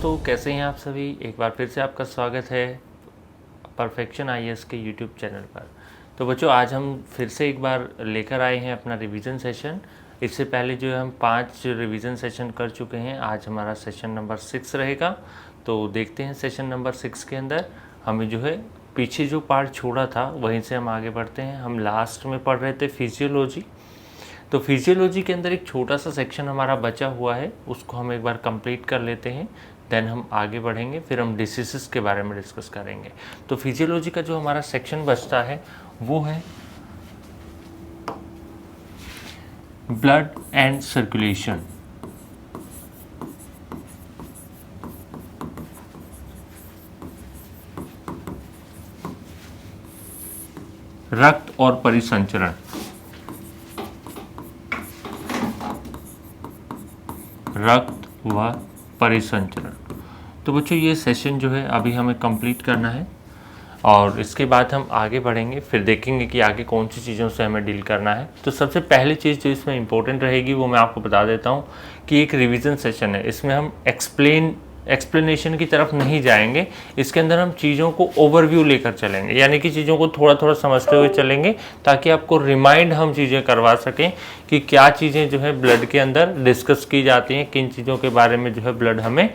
दोस्तों, कैसे हैं आप सभी। एक बार फिर से आपका स्वागत है परफेक्शन आईएएस के यूट्यूब चैनल पर। तो बच्चों, आज हम फिर से एक बार लेकर आए हैं अपना रिवीजन सेशन। इससे पहले जो है हम 5 रिवीजन सेशन कर चुके हैं। आज हमारा सेशन नंबर 6 रहेगा। तो देखते हैं सेशन नंबर 6 के अंदर हमें जो है पीछे जो पार्ट छोड़ा था वहीं से हम आगे बढ़ते हैं। हम लास्ट में पढ़ रहे थे फिजियोलॉजी। तो फिजियोलॉजी के अंदर एक छोटा सा सेक्शन हमारा बचा हुआ है, उसको हम एक बार कंप्लीट कर लेते हैं, देन हम आगे बढ़ेंगे। फिर हम डिसीजेस के बारे में डिस्कस करेंगे। तो फिजियोलॉजी का जो हमारा सेक्शन बचता है वो है ब्लड एंड सर्कुलेशन। रक्त और परिसंचरण। रक्त व परिसंचरण। तो बच्चों, ये सेशन जो है अभी हमें कंप्लीट करना है और इसके बाद हम आगे बढ़ेंगे। फिर देखेंगे कि आगे कौन सी चीज़ों से हमें डील करना है। तो सबसे पहली चीज़ जो इसमें इम्पोर्टेंट रहेगी वो मैं आपको बता देता हूँ कि एक रिवीजन सेशन है। इसमें हम एक्सप्लेनेशन की तरफ नहीं जाएंगे। इसके अंदर हम चीज़ों को ओवरव्यू लेकर चलेंगे, यानी कि चीज़ों को थोड़ा थोड़ा समझते हुए चलेंगे ताकि आपको रिमाइंड हम चीज़ें करवा सकें कि क्या चीज़ें जो है ब्लड के अंदर डिस्कस की जाती हैं, किन चीज़ों के बारे में जो है ब्लड हमें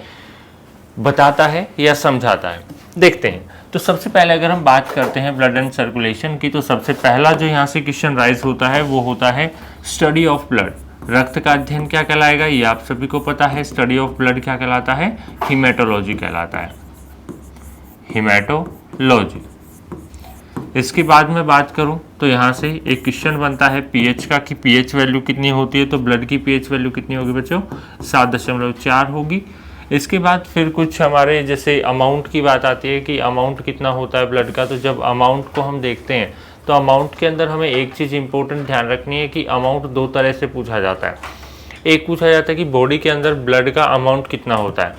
बताता है या समझाता है। देखते हैं। तो सबसे पहले अगर हम बात करते हैं ब्लड एंड सर्कुलेशन की, तो सबसे पहला जो यहाँ से क्वेश्चन राइज होता है वो होता है स्टडी ऑफ ब्लड। रक्त का अध्ययन क्या कहलाएगा, ये आप सभी को पता है। स्टडी ऑफ ब्लड क्या कहलाता है, हीमेटोलॉजी कहलाता है, हीमेटोलॉजी। इसके बाद मैं बात करूं तो यहाँ से एक क्वेश्चन बनता है पीएच का कि पीएच वैल्यू कितनी होती है। तो ब्लड की पीएच वैल्यू कितनी होगी बच्चों, 7.4 होगी। इसके बाद फिर कुछ हमारे जैसे अमाउंट की बात आती है कि अमाउंट कितना होता है ब्लड का। तो जब अमाउंट को हम देखते हैं तो अमाउंट के अंदर हमें एक चीज़ इंपॉर्टेंट ध्यान रखनी है कि अमाउंट 2 तरह से पूछा जाता है। एक पूछा जाता है कि बॉडी के अंदर ब्लड का अमाउंट कितना होता है,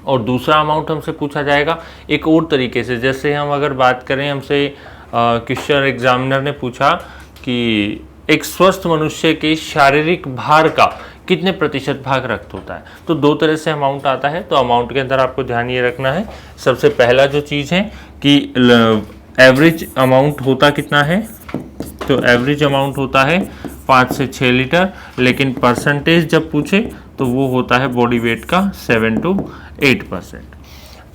और दूसरा अमाउंट हमसे पूछा जाएगा एक और तरीके से। जैसे हम अगर बात करें, हमसे क्वेश्चन एग्जामिनर ने पूछा कि एक स्वस्थ मनुष्य के शारीरिक भार का कितने प्रतिशत भाग रक्त होता है। तो 2 तरह से अमाउंट आता है। तो अमाउंट के अंदर आपको ध्यान ये रखना है, सबसे पहला जो चीज़ है कि एवरेज अमाउंट होता कितना है। तो एवरेज अमाउंट होता है 5 से 6 लीटर, लेकिन परसेंटेज जब पूछे तो वो होता है बॉडी वेट का 7 to 8%।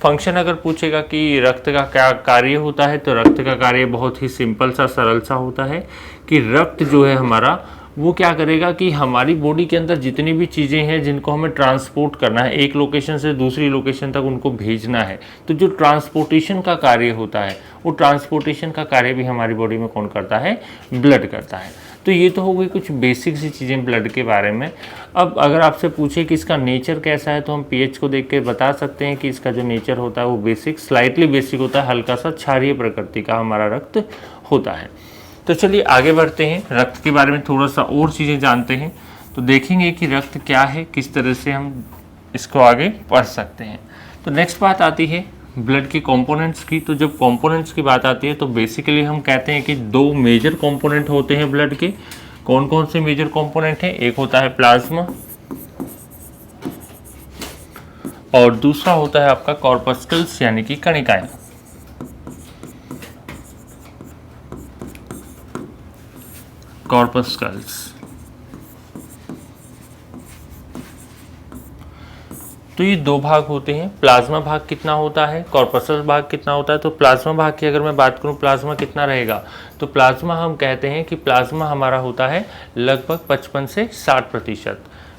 फंक्शन अगर पूछेगा कि रक्त का क्या कार्य होता है, तो रक्त का कार्य बहुत ही सिंपल सा सरल सा होता है कि रक्त जो है हमारा वो क्या करेगा कि हमारी बॉडी के अंदर जितनी भी चीज़ें हैं जिनको हमें ट्रांसपोर्ट करना है, एक लोकेशन से दूसरी लोकेशन तक उनको भेजना है, तो जो ट्रांसपोर्टेशन का कार्य होता है वो ट्रांसपोर्टेशन का कार्य भी हमारी बॉडी में कौन करता है, ब्लड करता है। तो ये तो हो गई कुछ बेसिक सी चीज़ें ब्लड के बारे में। अब अगर आपसे पूछे कि इसका नेचर कैसा है, तो हम पीएच को देख के बता सकते हैं कि इसका जो नेचर होता है वो बेसिक, स्लाइटली बेसिक होता है, हल्का सा क्षारीय प्रकृति का हमारा रक्त होता है। तो चलिए आगे बढ़ते हैं, रक्त के बारे में थोड़ा सा और चीज़ें जानते हैं। तो देखेंगे कि रक्त क्या है, किस तरह से हम इसको आगे पढ़ सकते हैं। तो नेक्स्ट बात आती है ब्लड के कंपोनेंट्स की। तो जब कंपोनेंट्स की बात आती है तो बेसिकली हम कहते हैं कि 2 मेजर कंपोनेंट होते हैं ब्लड के। कौन कौन से मेजर कंपोनेंट हैं, एक होता है प्लाज्मा और दूसरा होता है आपका कॉर्पस्कल्स यानी कि कणिकाएं। कॉर्पस्कल्स। तो ये 2 भाग होते हैं। प्लाज्मा भाग कितना होता है, कॉर्पस्कल भाग कितना होता है। तो प्लाज्मा भाग की अगर मैं बात करूं, प्लाज्मा कितना रहेगा, तो प्लाज्मा हम कहते हैं कि प्लाज्मा हमारा होता है लगभग 55 से 60%।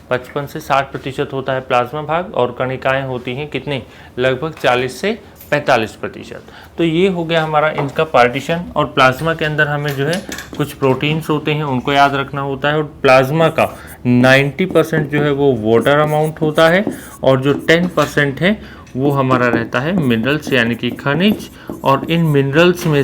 55 से 60% होता है प्लाज्मा भाग, और कणिकाएं होती हैं कितनी, लगभग 40 से 45%। तो ये हो गया हमारा इनका पार्टीशन। और प्लाज्मा के अंदर हमें जो है कुछ प्रोटीन्स होते हैं, उनको याद रखना होता है। और प्लाज्मा का 90% जो है वो वाटर अमाउंट होता है, और जो 10% है वो हमारा रहता है मिनरल्स यानी कि खनिज। और इन मिनरल्स में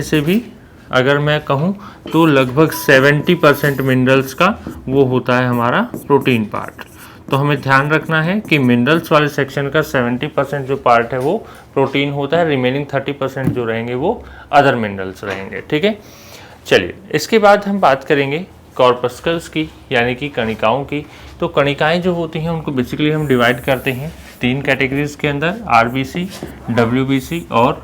से भी अगर मैं कहूँ तो लगभग 70% मिनरल्स का वो होता है हमारा प्रोटीन पार्ट। तो हमें ध्यान रखना है कि मिनरल्स वाले सेक्शन का 70% जो पार्ट है वो प्रोटीन होता है, रिमेनिंग 30% जो रहेंगे वो अदर मिनरल्स रहेंगे। ठीक है, चलिए इसके बाद हम बात करेंगे कॉर्पस्कल्स की यानी कि कणिकाओं की। तो कणिकाएं जो होती हैं उनको बेसिकली हम डिवाइड करते हैं 3 कैटेगरीज के अंदर, आरबीसी, डब्ल्यूबीसी और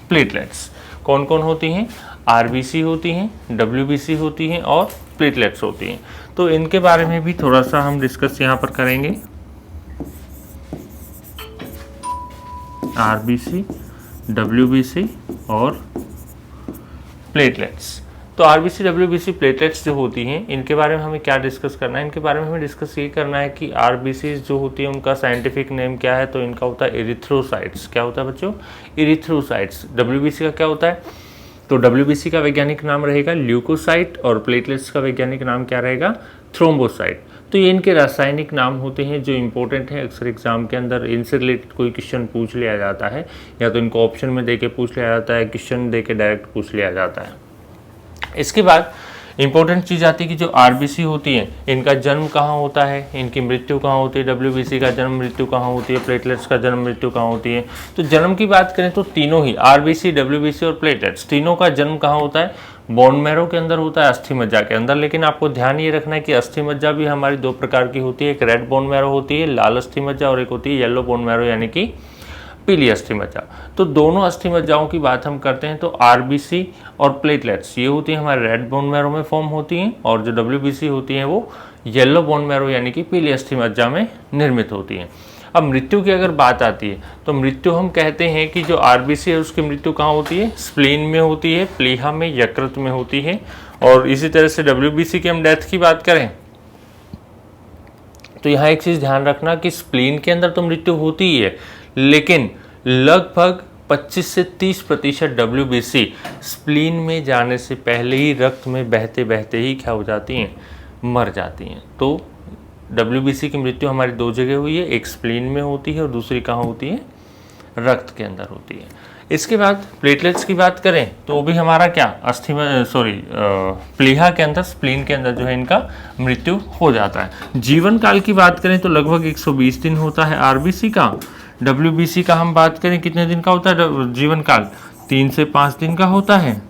प्लेटलेट्स। कौन कौन होती हैं? आरबीसी होती हैं, डब्ल्यूबीसी होती हैं और प्लेटलेट्स होती हैं। तो इनके बारे में भी थोड़ा सा हम डिस्कस यहाँ पर करेंगे। आरबीसी, डब्ल्यूबीसी और प्लेटलेट्स। तो आरबीसी, डब्ल्यूबीसी, प्लेटलेट्स जो होती हैं इनके बारे में हमें क्या डिस्कस करना है? इनके बारे में हमें डिस्कस ये करना है कि आरबीसी जो होती है उनका साइंटिफिक नेम क्या है। तो इनका होता है एरिथ्रोसाइट्स। क्या होता है बच्चों? एरिथ्रोसाइट्स। डब्ल्यूबीसी का क्या होता है? तो डब्ल्यूबीसी का वैज्ञानिक नाम रहेगा ल्यूकोसाइट और प्लेटलेट्स का वैज्ञानिक नाम क्या रहेगा? थ्रोम्बोसाइट। तो ये इनके रासायनिक नाम होते हैं जो इंपॉर्टेंट है। अक्सर एग्जाम के अंदर इनसे रिलेटेड कोई क्वेश्चन पूछ लिया जाता है, या तो इनको ऑप्शन में देके पूछ लिया जाता है, क्वेश्चन देके डायरेक्ट पूछ लिया जाता है। इसके बाद इंपॉर्टेंट चीज़ आती है कि जो आरबीसी होती है इनका जन्म कहाँ होता है, इनकी मृत्यु कहाँ होती है। डब्ल्यूबीसी का जन्म मृत्यु कहाँ होती है, प्लेटलेट्स का जन्म मृत्यु कहाँ होती है। तो जन्म की बात करें तो तीनों ही, आरबीसी, डब्ल्यूबीसी और प्लेटलेट्स, तीनों का जन्म कहाँ होता है? बोन मैरो के अंदर होता है, अस्थि मज्जा के अंदर। लेकिन आपको ध्यान ये रखना है कि अस्थि मज्जा भी हमारी 2 प्रकार की होती है। एक रेड बोन मैरो होती है, लाल अस्थि मज्जा, और एक होती है येलो बोन मैरो यानी कि पीली अस्थि मज्जा। तो दोनों अस्थि मज्जाओं की बात हम करते हैं तो आरबीसी और प्लेटलेट्स ये होती हैं हमारे रेड बोन मैरो में फॉर्म होती हैं, और जो डब्ल्यूबीसी होती हैं वो येलो बोन मैरो यानी कि पीली अस्थि मज्जा में निर्मित होती हैं। अब मृत्यु की अगर बात आती है तो मृत्यु हम कहते हैं कि जो आरबीसी है उसकी मृत्यु कहाँ होती है? स्प्लीन में होती है, प्लीहा में, यकृत में होती है। और इसी तरह से डब्ल्यूबीसी की हम डेथ की बात करें तो यहाँ एक चीज़ ध्यान रखना कि स्प्लीन के अंदर तो मृत्यु होती ही है, लेकिन लगभग 25 से 30% डब्ल्यूबीसी स्प्लीन में जाने से पहले ही रक्त में बहते बहते ही क्या हो जाती हैं? मर जाती हैं। तो डब्ल्यूबीसी की मृत्यु हमारी 2 जगह हुई है, एक स्प्लीन में होती है और दूसरी कहाँ होती है? रक्त के अंदर होती है। इसके बाद प्लेटलेट्स की बात करें तो वो भी हमारा क्या प्लीहा के अंदर, स्प्लीन के अंदर जो है इनका मृत्यु हो जाता है। जीवन काल की बात करें तो लगभग 120 दिन होता है आरबीसी का। डब्ल्यूबीसी का हम बात करें कितने दिन का होता है जीवन काल? 3 से 5 दिन का होता है।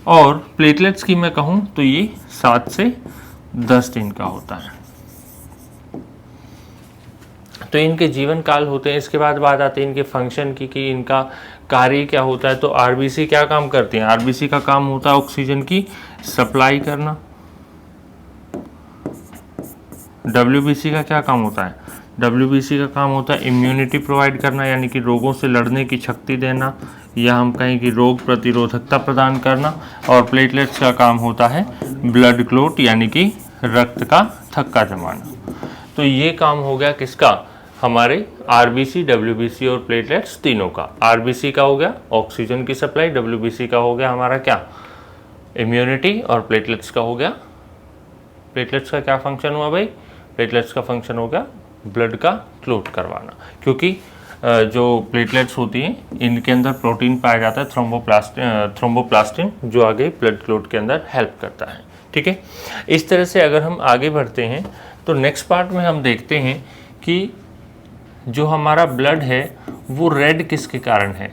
और प्लेटलेट्स की मैं कहूं तो ये 7 से 10 दिन का होता है। तो इनके जीवन काल होते हैं। इसके बाद बात आती है इनके फंक्शन की कि इनका कार्य क्या होता है। तो आरबीसी क्या काम करती है? आरबीसी का काम होता है ऑक्सीजन की सप्लाई करना। डब्ल्यूबीसी का क्या काम होता है? डब्ल्यूबीसी का काम होता है इम्यूनिटी प्रोवाइड करना, यानी कि रोगों से लड़ने की शक्ति देना, या हम कहें कि रोग प्रतिरोधकता प्रदान करना। और प्लेटलेट्स का काम होता है ब्लड क्लोट यानी कि रक्त का थक्का जमाना। तो ये काम हो गया किसका? हमारे आरबीसी, डब्ल्यूबीसी और प्लेटलेट्स तीनों का। आरबीसी का हो गया ऑक्सीजन की सप्लाई, डब्ल्यूबीसी का हो गया हमारा क्या? इम्यूनिटी, और प्लेटलेट्स का हो गया, प्लेटलेट्स का क्या फंक्शन हुआ भाई? प्लेटलेट्स का फंक्शन हो गया ब्लड का क्लोट करवाना, क्योंकि जो प्लेटलेट्स होती हैं इनके अंदर प्रोटीन पाया जाता है थ्रोम्बोप्लास्टिन, जो आगे ब्लड क्लोट के अंदर हेल्प करता है। ठीक है, इस तरह से अगर हम आगे बढ़ते हैं तो नेक्स्ट पार्ट में हम देखते हैं कि जो हमारा ब्लड है वो रेड किसके कारण है।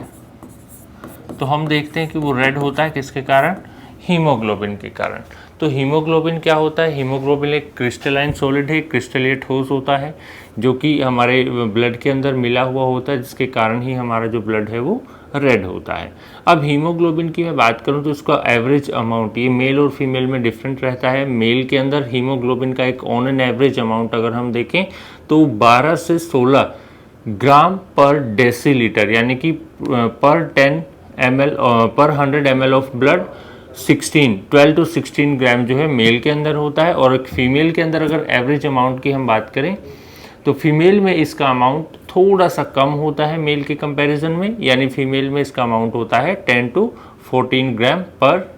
तो हम देखते हैं कि वो रेड होता है किसके कारण? हीमोग्लोबिन के कारण। तो हीमोग्लोबिन क्या होता है? हीमोग्लोबिन एक क्रिस्टलाइन सॉलिड है, क्रिस्टलीय ठोस होता है जो कि हमारे ब्लड के अंदर मिला हुआ होता है, जिसके कारण ही हमारा जो ब्लड है वो रेड होता है। अब हीमोग्लोबिन की मैं बात करूं तो उसका एवरेज अमाउंट ये मेल और फीमेल में डिफरेंट रहता है। मेल के अंदर हीमोग्लोबिन का एक ऑन एन एवरेज अमाउंट अगर हम देखें तो 12 से 16 ग्राम पर डेसीलीटर, यानी कि पर 10 ml पर 100 ml ऑफ ब्लड 12 to 16 ग्राम जो है मेल के अंदर होता है। और एक फीमेल के अंदर अगर एवरेज अमाउंट की हम बात करें तो फीमेल में इसका अमाउंट थोड़ा सा कम होता है मेल के कंपैरिजन में, यानी फीमेल में इसका अमाउंट होता है 10 to 14 ग्राम पर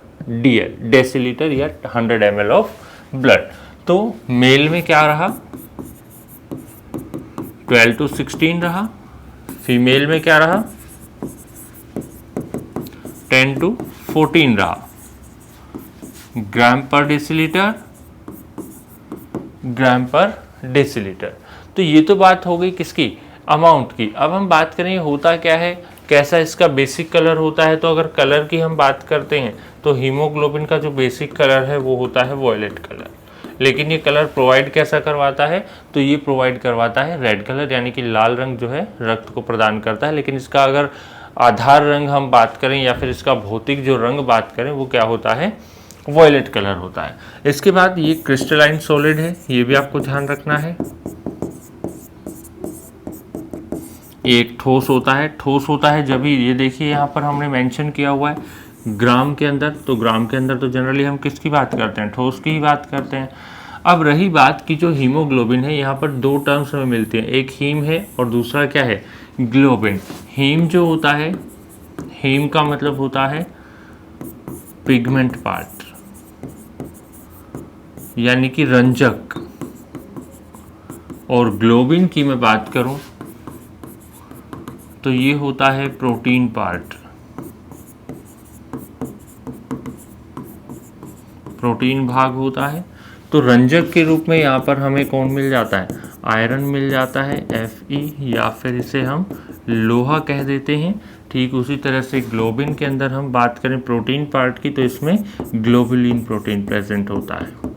डेसीलीटर या 100 ml ऑफ ब्लड। तो मेल में क्या रहा? 12 to 16 रहा। फीमेल में क्या रहा? 10 to 14 रहा ग्राम पर डेसीलीटर, ग्राम पर डेसीलीटर। तो ये तो बात हो गई किसकी? अमाउंट की। अब हम बात करें होता क्या है कैसा इसका बेसिक कलर होता है, तो अगर कलर की हम बात करते हैं तो हीमोग्लोबिन का जो बेसिक कलर है वो होता है वॉयलेट कलर। लेकिन ये कलर प्रोवाइड कैसा करवाता है, तो ये प्रोवाइड करवाता है रेड कलर, यानी कि लाल रंग जो है रक्त को प्रदान करता है। लेकिन इसका अगर आधार रंग हम बात करें या फिर इसका भौतिक जो रंग बात करें वो क्या होता है, वॉयलेट कलर होता है। इसके बाद ये क्रिस्टलाइन सॉलिड है, ये भी आपको ध्यान रखना है। ये एक ठोस होता है, ठोस होता है जब भी, ये देखिए यहाँ पर हमने मेंशन किया हुआ है ग्राम के अंदर, तो ग्राम के अंदर तो जनरली हम किसकी बात करते हैं, ठोस की ही बात करते हैं। अब रही बात की जो हीमोग्लोबिन है, यहाँ पर दो टर्म्स हमें मिलती हैं, एक हीम है और दूसरा क्या है, ग्लोबिन। हीम जो होता है, हीम का मतलब होता है पिगमेंट पार्ट, यानी कि रंजक, और ग्लोबिन की मैं बात करूं तो ये होता है प्रोटीन पार्ट, प्रोटीन भाग होता है। तो रंजक के रूप में यहाँ पर हमें कौन मिल जाता है, आयरन मिल जाता है, Fe, या फिर इसे हम लोहा कह देते हैं। ठीक उसी तरह से ग्लोबिन के अंदर हम बात करें प्रोटीन पार्ट की, तो इसमें ग्लोबुलिन प्रोटीन प्रेजेंट होता है।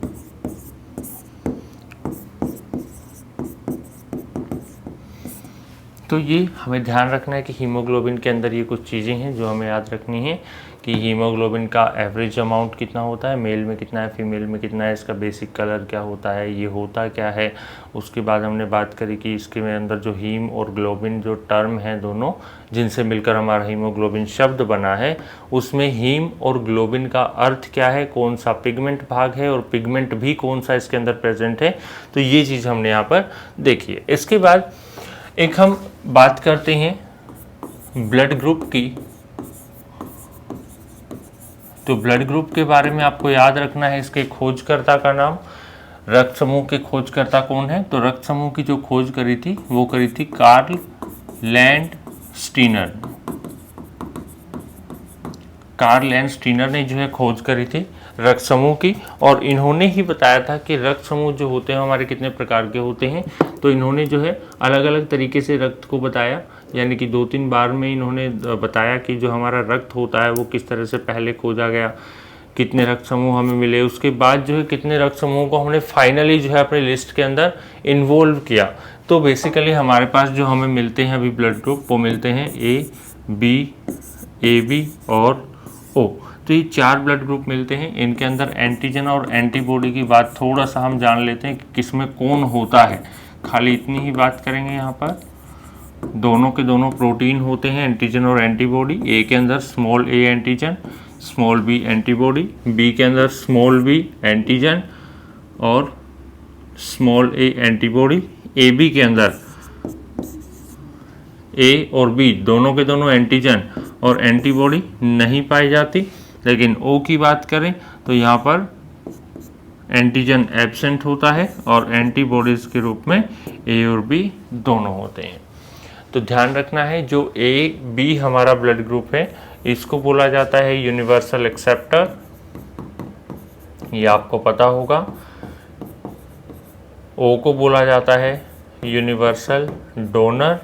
तो ये हमें ध्यान रखना है कि हीमोग्लोबिन के अंदर ये कुछ चीज़ें हैं जो हमें याद रखनी है कि हीमोग्लोबिन का एवरेज अमाउंट कितना होता है, मेल में कितना है, फीमेल में कितना है, इसका बेसिक कलर क्या होता है, ये होता क्या है। उसके बाद हमने बात करी कि इसके अंदर जो हीम और ग्लोबिन जो टर्म है दोनों, जिनसे मिलकर हमारा हीमोग्लोबिन शब्द बना है, उसमें हीम और ग्लोबिन का अर्थ क्या है, कौन सा पिगमेंट भाग है और पिगमेंट भी कौन सा इसके अंदर प्रेजेंट है। तो ये चीज़ हमने यहाँ पर देखी है। इसके बाद एक हम बात करते हैं ब्लड ग्रुप की। तो ब्लड ग्रुप के बारे में आपको याद रखना है इसके खोजकर्ता का नाम। रक्त समूह के खोजकर्ता कौन है, तो रक्त समूह की जो खोज करी थी वो करी थी कार्ल लैंडस्टीनर। कार्ल लैंडस्टीनर ने जो है खोज करी थी रक्त समूह की, और इन्होंने ही बताया था कि रक्त समूह जो होते हैं हमारे कितने प्रकार के होते हैं। तो इन्होंने जो है अलग अलग तरीके से रक्त को बताया, यानी कि 2-3 बार में इन्होंने बताया कि जो हमारा रक्त होता है वो किस तरह से पहले खोजा गया, कितने रक्त समूह हमें मिले, उसके बाद जो है कितने रक्त समूह को हमने फाइनली जो है अपनी लिस्ट के अंदर इन्वॉल्व किया। तो बेसिकली हमारे पास जो हमें मिलते हैं अभी ब्लड ग्रुप, वो मिलते हैं AB और O। तो ये 4 ब्लड ग्रुप मिलते हैं। इनके अंदर एंटीजन और एंटीबॉडी की बात थोड़ा सा हम जान लेते हैं कि किसमें कौन होता है, खाली इतनी ही बात करेंगे। यहाँ पर दोनों के दोनों प्रोटीन होते हैं, एंटीजन और एंटीबॉडी। ए के अंदर small a antigen, small b antibody, B के अंदर स्मॉल b एंटीजन और small a antibody. A B के अंदर A और B दोनों के दोनों एंटीजन और एंटीबॉडी नहीं पाई जाती। लेकिन O की बात करें तो यहाँ पर एंटीजन एब्सेंट होता है और एंटीबॉडीज के रूप में A और B दोनों होते हैं। तो ध्यान रखना है, जो A B हमारा ब्लड ग्रुप है इसको बोला जाता है यूनिवर्सल एक्सेप्टर, ये आपको पता होगा। O को बोला जाता है यूनिवर्सल डोनर।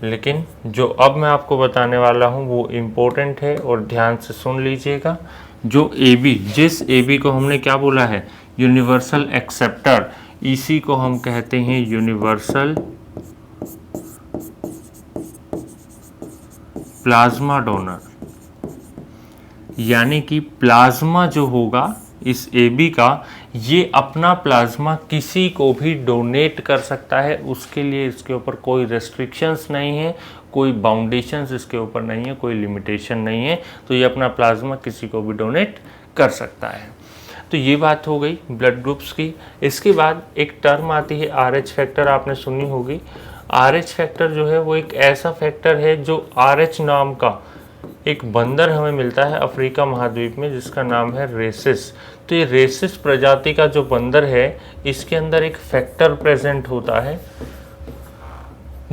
लेकिन जो अब मैं आपको बताने वाला हूँ वो इम्पोर्टेंट है और ध्यान से सुन लीजिएगा। जो AB, जिस AB को हमने क्या बोला है, यूनिवर्सल एक्सेप्टर, इसी को हम कहते हैं यूनिवर्सल प्लाज्मा डोनर। यानी कि प्लाज्मा जो होगा इस AB का, ये अपना प्लाज्मा किसी को भी डोनेट कर सकता है। उसके लिए इसके ऊपर कोई रेस्ट्रिक्शंस नहीं है, कोई बाउंडेशंस इसके ऊपर नहीं है, कोई लिमिटेशन नहीं है। तो ये अपना प्लाज्मा किसी को भी डोनेट कर सकता है। तो ये बात हो गई ब्लड ग्रुप्स की। इसके बाद एक टर्म आती है RH फैक्टर, आपने सुनी होगी। RH फैक्टर जो है वो एक ऐसा फैक्टर है जो RH नाम का एक बंदर हमें मिलता है अफ्रीका महाद्वीप में, जिसका नाम है रेसिस। तो ये रेसिस प्रजाति का जो बंदर है, इसके अंदर एक फैक्टर प्रेजेंट होता है,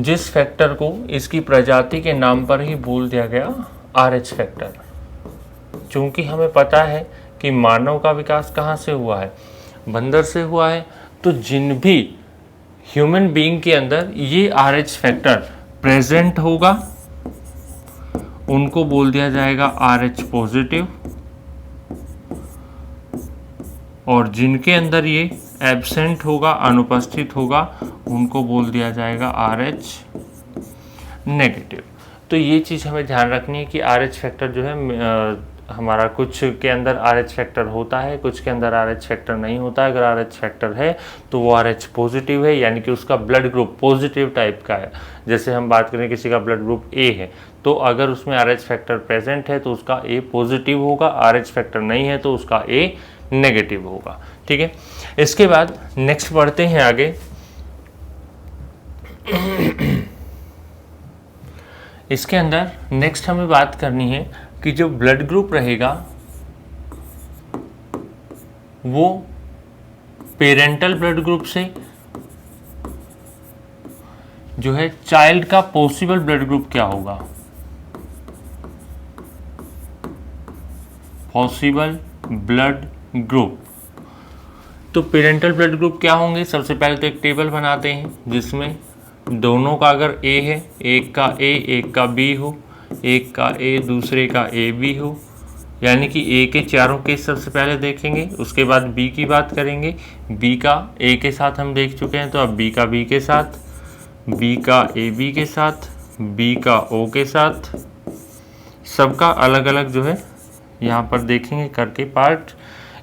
जिस फैक्टर को इसकी प्रजाति के नाम पर ही बोल दिया गया RH फैक्टर। चूंकि हमें पता है कि मानव का विकास कहाँ से हुआ है, बंदर से हुआ है, तो जिन भी ह्यूमन बीइंग के अंदर ये RH फैक्टर प्रेजेंट होगा उनको बोल दिया जाएगा RH पॉजिटिव, और जिनके अंदर ये एब्सेंट होगा, अनुपस्थित होगा, उनको बोल दिया जाएगा RH नेगेटिव। तो ये चीज़ हमें ध्यान रखनी है कि RH फैक्टर जो है हमारा कुछ के अंदर RH फैक्टर होता है, कुछ के अंदर RH फैक्टर नहीं होता है। अगर RH फैक्टर है तो वो RH पॉजिटिव है, यानी कि उसका ब्लड ग्रुप पॉजिटिव टाइप का है। जैसे हम बात करें किसी का ब्लड ग्रुप A है, तो अगर उसमें RH फैक्टर प्रेजेंट है तो उसका A पॉजिटिव होगा, RH फैक्टर नहीं है तो उसका A नेगेटिव होगा। ठीक है, इसके बाद नेक्स्ट बढ़ते हैं आगे। इसके अंदर नेक्स्ट हमें बात करनी है कि जो ब्लड ग्रुप रहेगा वो पेरेंटल ब्लड ग्रुप से जो है चाइल्ड का पॉसिबल ब्लड ग्रुप क्या होगा, पॉसिबल ब्लड ग्रुप। तो पेरेंटल ब्लड ग्रुप क्या होंगे, सबसे पहले तो एक टेबल बनाते हैं जिसमें दोनों का अगर A है, एक का A एक का B हो, एक का A दूसरे का AB हो, यानी कि A के चारों केस सबसे पहले देखेंगे, उसके बाद B की बात करेंगे। B का A के साथ हम देख चुके हैं, तो अब B का B के साथ, B का AB के साथ, B का O के साथ, सबका अलग अलग जो है यहाँ पर देखेंगे करके पार्ट।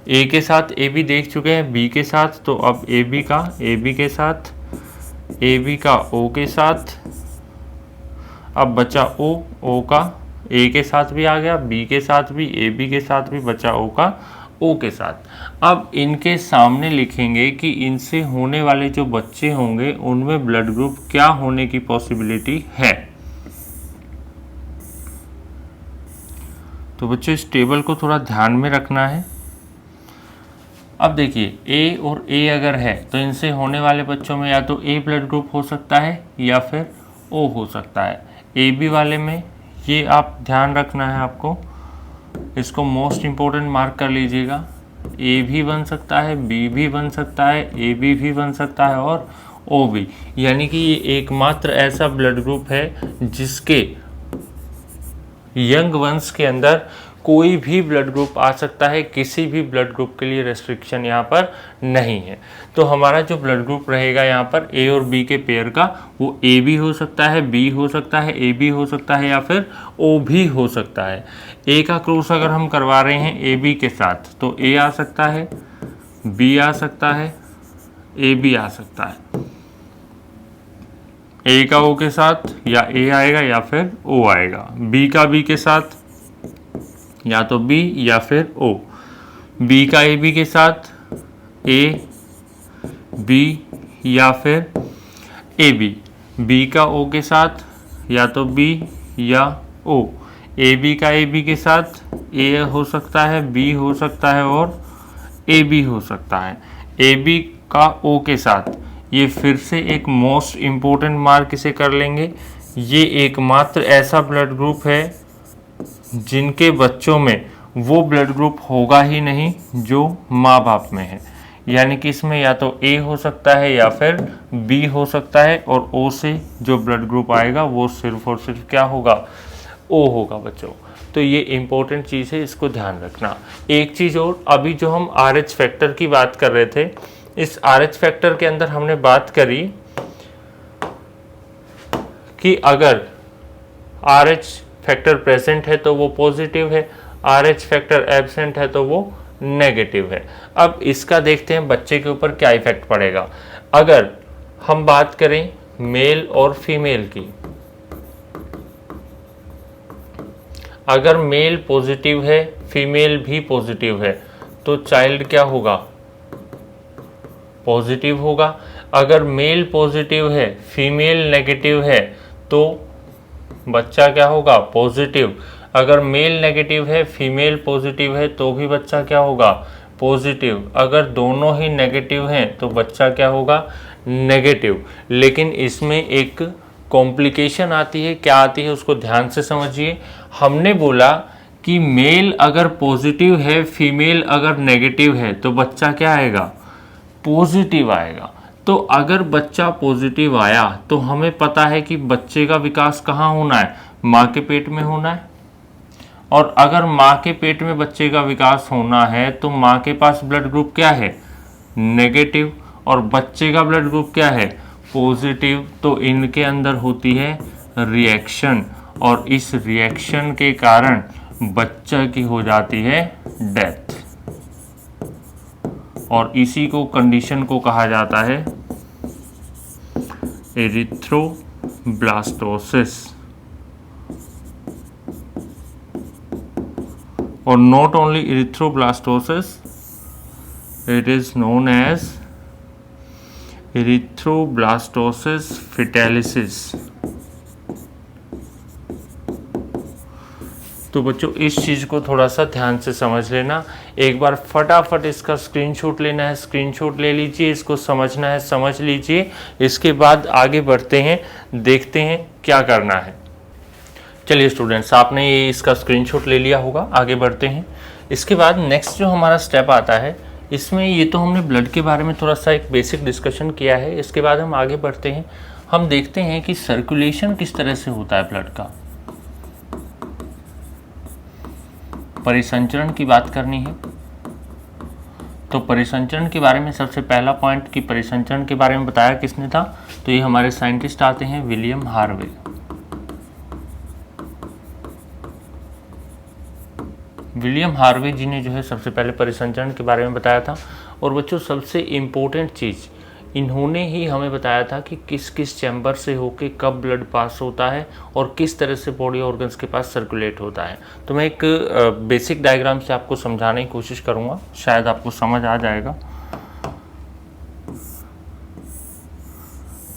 A के साथ AB देख चुके हैं, B के साथ, तो अब AB का AB के साथ, AB का O के साथ, अब बचा O का A के साथ भी आ गया, B के साथ भी, AB के साथ भी, बचा O का O के साथ। अब इनके सामने लिखेंगे कि इनसे होने वाले जो बच्चे होंगे उनमें ब्लड ग्रुप क्या होने की पॉसिबिलिटी है। तो बच्चों इस टेबल को थोड़ा ध्यान में रखना है। अब देखिए A और A अगर है तो इनसे होने वाले बच्चों में या तो A ब्लड ग्रुप हो सकता है या फिर O हो सकता है। AB वाले में ये आप ध्यान रखना है आपको, इसको मोस्ट इम्पोर्टेंट मार्क कर लीजिएगा। A भी बन सकता है, B भी बन सकता है, AB भी बन सकता है और O भी, यानी कि ये एकमात्र ऐसा ब्लड ग्रुप है जिसके यंग वंस के अंदर कोई भी ब्लड ग्रुप आ सकता है, किसी भी ब्लड ग्रुप के लिए रेस्ट्रिक्शन यहाँ पर नहीं है। तो हमारा जो ब्लड ग्रुप रहेगा यहाँ पर A और B के पेयर का, वो A भी हो सकता है, B हो सकता है, A भी हो सकता है या फिर O भी हो सकता है। A का क्रॉस अगर हम करवा रहे हैं AB के साथ तो A आ सकता है, B आ सकता है, A भी आ सकता है। A का O के साथ या A आएगा या फिर O आएगा, B का B के साथ या तो B या फिर O, B का AB के साथ A, B या फिर AB, B का O के साथ या तो B या O, AB का AB के साथ A हो सकता है, B हो सकता है और AB हो सकता है। AB का O के साथ, ये फिर से एक मोस्ट इम्पोर्टेंट मार्क इसे कर लेंगे, ये एकमात्र ऐसा ब्लड ग्रुप है जिनके बच्चों में वो ब्लड ग्रुप होगा ही नहीं जो माँ बाप में है, यानी कि इसमें या तो A हो सकता है या फिर B हो सकता है और O से जो ब्लड ग्रुप आएगा वो सिर्फ और सिर्फ क्या होगा, O होगा बच्चों। तो ये इम्पोर्टेंट चीज़ है, इसको ध्यान रखना। एक चीज़ और, अभी जो हम RH फैक्टर की बात कर रहे थे, इस RH फैक्टर के अंदर हमने बात करी कि अगर RH फैक्टर प्रेजेंट है तो वो पॉजिटिव है, RH फैक्टर एब्सेंट है तो वो नेगेटिव है। अब इसका देखते हैं बच्चे के ऊपर क्या इफेक्ट पड़ेगा। अगर हम बात करें मेल और फीमेल की, अगर मेल पॉजिटिव है, फीमेल भी पॉजिटिव है, तो चाइल्ड क्या होगा, पॉजिटिव होगा। अगर मेल पॉजिटिव है, फीमेल नेगेटिव है, तो बच्चा क्या होगा, पॉजिटिव। अगर मेल नेगेटिव है, फीमेल पॉजिटिव है, तो भी बच्चा क्या होगा, पॉजिटिव। अगर दोनों ही नेगेटिव हैं तो बच्चा क्या होगा, नेगेटिव। लेकिन इसमें एक कॉम्प्लिकेशन आती है, क्या आती है उसको ध्यान से समझिए। हमने बोला कि मेल अगर पॉजिटिव है, फीमेल अगर नेगेटिव है, तो बच्चा क्या आएगा, पॉजिटिव आएगा। तो अगर बच्चा पॉजिटिव आया तो हमें पता है कि बच्चे का विकास कहाँ होना है, माँ के पेट में होना है, और अगर माँ के पेट में बच्चे का विकास होना है तो माँ के पास ब्लड ग्रुप क्या है, नेगेटिव, और बच्चे का ब्लड ग्रुप क्या है, पॉजिटिव। तो इनके अंदर होती है रिएक्शन, और इस रिएक्शन के कारण बच्चा की हो जाती है डेथ, और इसी को कंडीशन को कहा जाता है एरिथ्रोब्लास्टोसिस। और not only erythroblastosis, it is known as erythroblastosis fetalis। तो बच्चों इस चीज़ को थोड़ा सा ध्यान से समझ लेना, एक बार फटाफट इसका स्क्रीनशॉट लेना है, स्क्रीनशॉट ले लीजिए, इसको समझना है, समझ लीजिए। इसके बाद आगे बढ़ते हैं, देखते हैं क्या करना है। चलिए स्टूडेंट्स, आपने ये इसका स्क्रीनशॉट ले लिया होगा, आगे बढ़ते हैं। इसके बाद नेक्स्ट जो हमारा स्टेप आता है, इसमें ये तो हमने ब्लड के बारे में थोड़ा सा एक बेसिक डिस्कशन किया है। इसके बाद हम आगे बढ़ते हैं, हम देखते हैं कि सर्कुलेशन किस तरह से होता है ब्लड का। परिसंचरण की बात करनी है, तो परिसंचरण के बारे में सबसे पहला पॉइंट कि परिसंचरण के बारे में बताया किसने था, तो ये हमारे साइंटिस्ट आते हैं विलियम हार्वे। विलियम हार्वे जी ने जो है सबसे पहले परिसंचरण के बारे में बताया था। और बच्चों सबसे इम्पोर्टेंट चीज़ इन्होंने ही हमें बताया था कि किस किस चैम्बर से होके कब ब्लड पास होता है और किस तरह से बॉडी ऑर्गन्स के पास सर्कुलेट होता है। तो मैं एक बेसिक डायग्राम से आपको समझाने की कोशिश करूँगा, शायद आपको समझ आ जाएगा।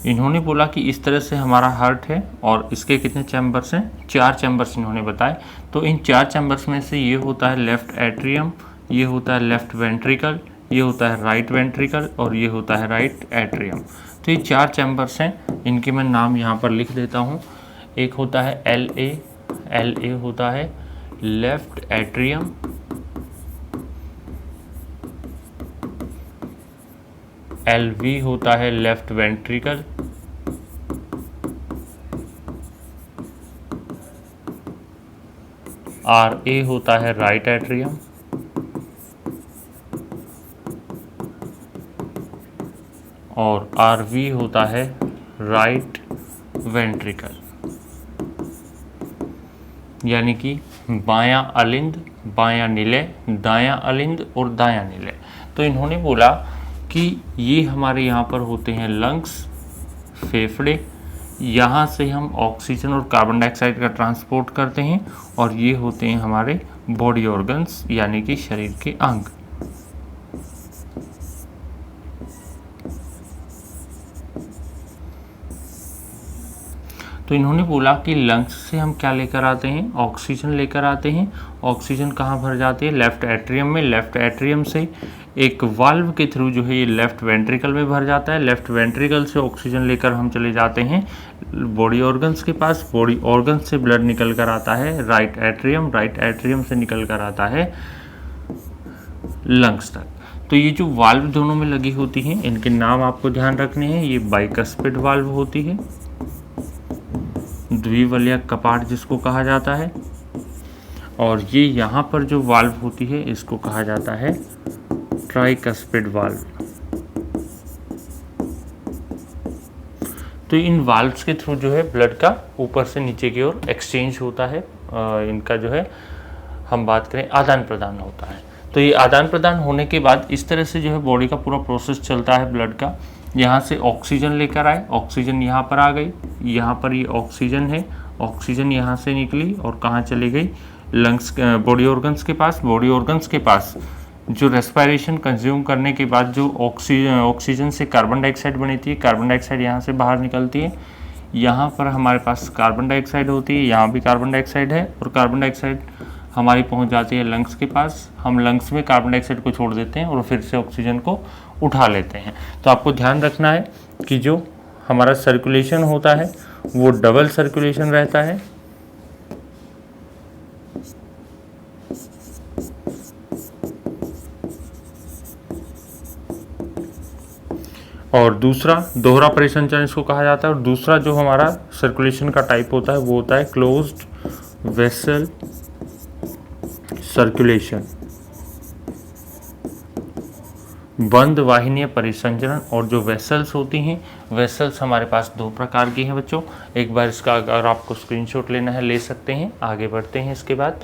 इन्होंने बोला कि इस तरह से हमारा हार्ट है और इसके कितने चैम्बर्स हैं, 4 चैम्बर्स इन्होंने बताए। तो इन 4 चैम्बर्स में से ये होता है लेफ्ट एट्रियम, ये होता है लेफ्ट वेंट्रिकल, ये होता है राइट वेंट्रिकल और ये होता है राइट एट्रियम। तो ये 4 चैम्बर्स हैं, इनके मैं नाम यहाँ पर लिख देता हूँ। एक होता है LA होता है लेफ्ट एट्रियम, LV होता है लेफ्ट वेंट्रिकल, RA होता है राइट एट्रियम, और RV होता है राइट वेंट्रिकल। यानी कि बायां अलिंद, बायां निलय, दायां अलिंद और दायां निलय। तो इन्होंने बोला कि ये हमारे यहाँ पर होते हैं लंग्स, फेफड़े, यहाँ से हम ऑक्सीजन और कार्बन डाइऑक्साइड का ट्रांसपोर्ट करते हैं, और ये होते हैं हमारे बॉडी ऑर्गन्स यानी कि शरीर के अंग। तो इन्होंने बोला कि लंग्स से हम क्या लेकर आते हैं, ऑक्सीजन लेकर आते हैं। ऑक्सीजन कहाँ भर जाती है, लेफ्ट एट्रियम में। लेफ्ट एट्रियम से एक वाल्व के थ्रू जो है ये लेफ्ट वेंट्रिकल में भर जाता है। लेफ्ट वेंट्रिकल से ऑक्सीजन लेकर हम चले जाते हैं बॉडी ऑर्गन्स के पास। बॉडी ऑर्गन्स से ब्लड निकल कर आता है राइट एट्रियम, राइट एट्रियम से निकल कर आता है लंग्स तक। तो ये जो वाल्व दोनों में लगी होती हैं, इनके नाम आपको ध्यान रखने हैं। ये बाइकस्पिड वाल्व होती है, द्विवलयक कपाट जिसको कहा जाता है, और ये यहाँ पर जो वाल्व होती है इसको कहा जाता है ट्राइकस्पिड वाल्व। तो इन वाल्व्स के थ्रू जो है ब्लड का ऊपर से नीचे की ओर एक्सचेंज होता है, इनका जो है हम बात करें आदान प्रदान होता है। तो ये आदान प्रदान होने के बाद इस तरह से जो है बॉडी का पूरा प्रोसेस चलता है ब्लड का। यहाँ से ऑक्सीजन लेकर आए, ऑक्सीजन यहाँ पर आ गई, यहाँ पर ये ऑक्सीजन है, ऑक्सीजन यहाँ से निकली और कहाँ चली गई, लंग्स, बॉडी ऑर्गन्स के पास। बॉडी ऑर्गन्स के पास जो रेस्पिरेशन कंज्यूम करने के बाद जो ऑक्सीजन से कार्बन डाइऑक्साइड बनती है, कार्बन डाइऑक्साइड यहाँ से बाहर निकलती है। यहाँ पर हमारे पास कार्बन डाइऑक्साइड होती है, यहाँ भी कार्बन डाइऑक्साइड है, और कार्बन डाइऑक्साइड हमारी पहुँच जाती है लंग्स के पास। हम लंग्स में कार्बन डाइऑक्साइड को छोड़ देते हैं और फिर से ऑक्सीजन को उठा लेते हैं। तो आपको ध्यान रखना है कि जो हमारा सर्कुलेशन होता है वो डबल सर्कुलेशन रहता है। और दूसरा दोहरा परिसंचरण इसको कहा जाता है। और दूसरा जो हमारा सर्कुलेशन का टाइप होता है वो होता है क्लोज्ड वेसल सर्कुलेशन, बंद वाहिनीय परिसंचरण। और जो वेसल्स होती हैं, वेसल्स हमारे पास दो प्रकार की हैं बच्चों। एक बार इसका अगर आपको स्क्रीनशॉट लेना है ले सकते हैं। आगे बढ़ते हैं इसके बाद।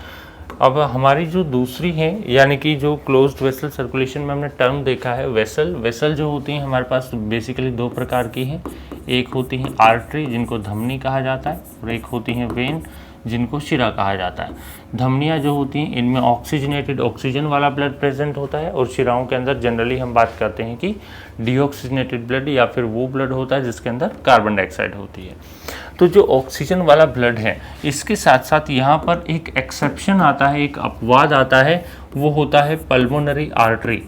अब हमारी जो दूसरी है, यानी कि जो क्लोज्ड वेसल सर्कुलेशन में हमने टर्म देखा है वेसल। वेसल जो होती हैं हमारे पास बेसिकली दो प्रकार की हैं। एक होती है आर्टरी, जिनको धमनी कहा जाता है, और एक होती है वेन, जिनको शिरा कहा जाता है। धमनियाँ जो होती हैं इनमें ऑक्सीजनेटेड ऑक्सीजन वाला ब्लड प्रेजेंट होता है, और शिराओं के अंदर जनरली हम बात करते हैं कि डीऑक्सीजनेटेड ब्लड, या फिर वो ब्लड होता है जिसके अंदर कार्बन डाइऑक्साइड होती है। तो जो ऑक्सीजन वाला ब्लड है, इसके साथ साथ यहाँ पर एक एक्सेप्शन आता है, एक अपवाद आता है, वो होता है पल्मोनरी आर्टरी।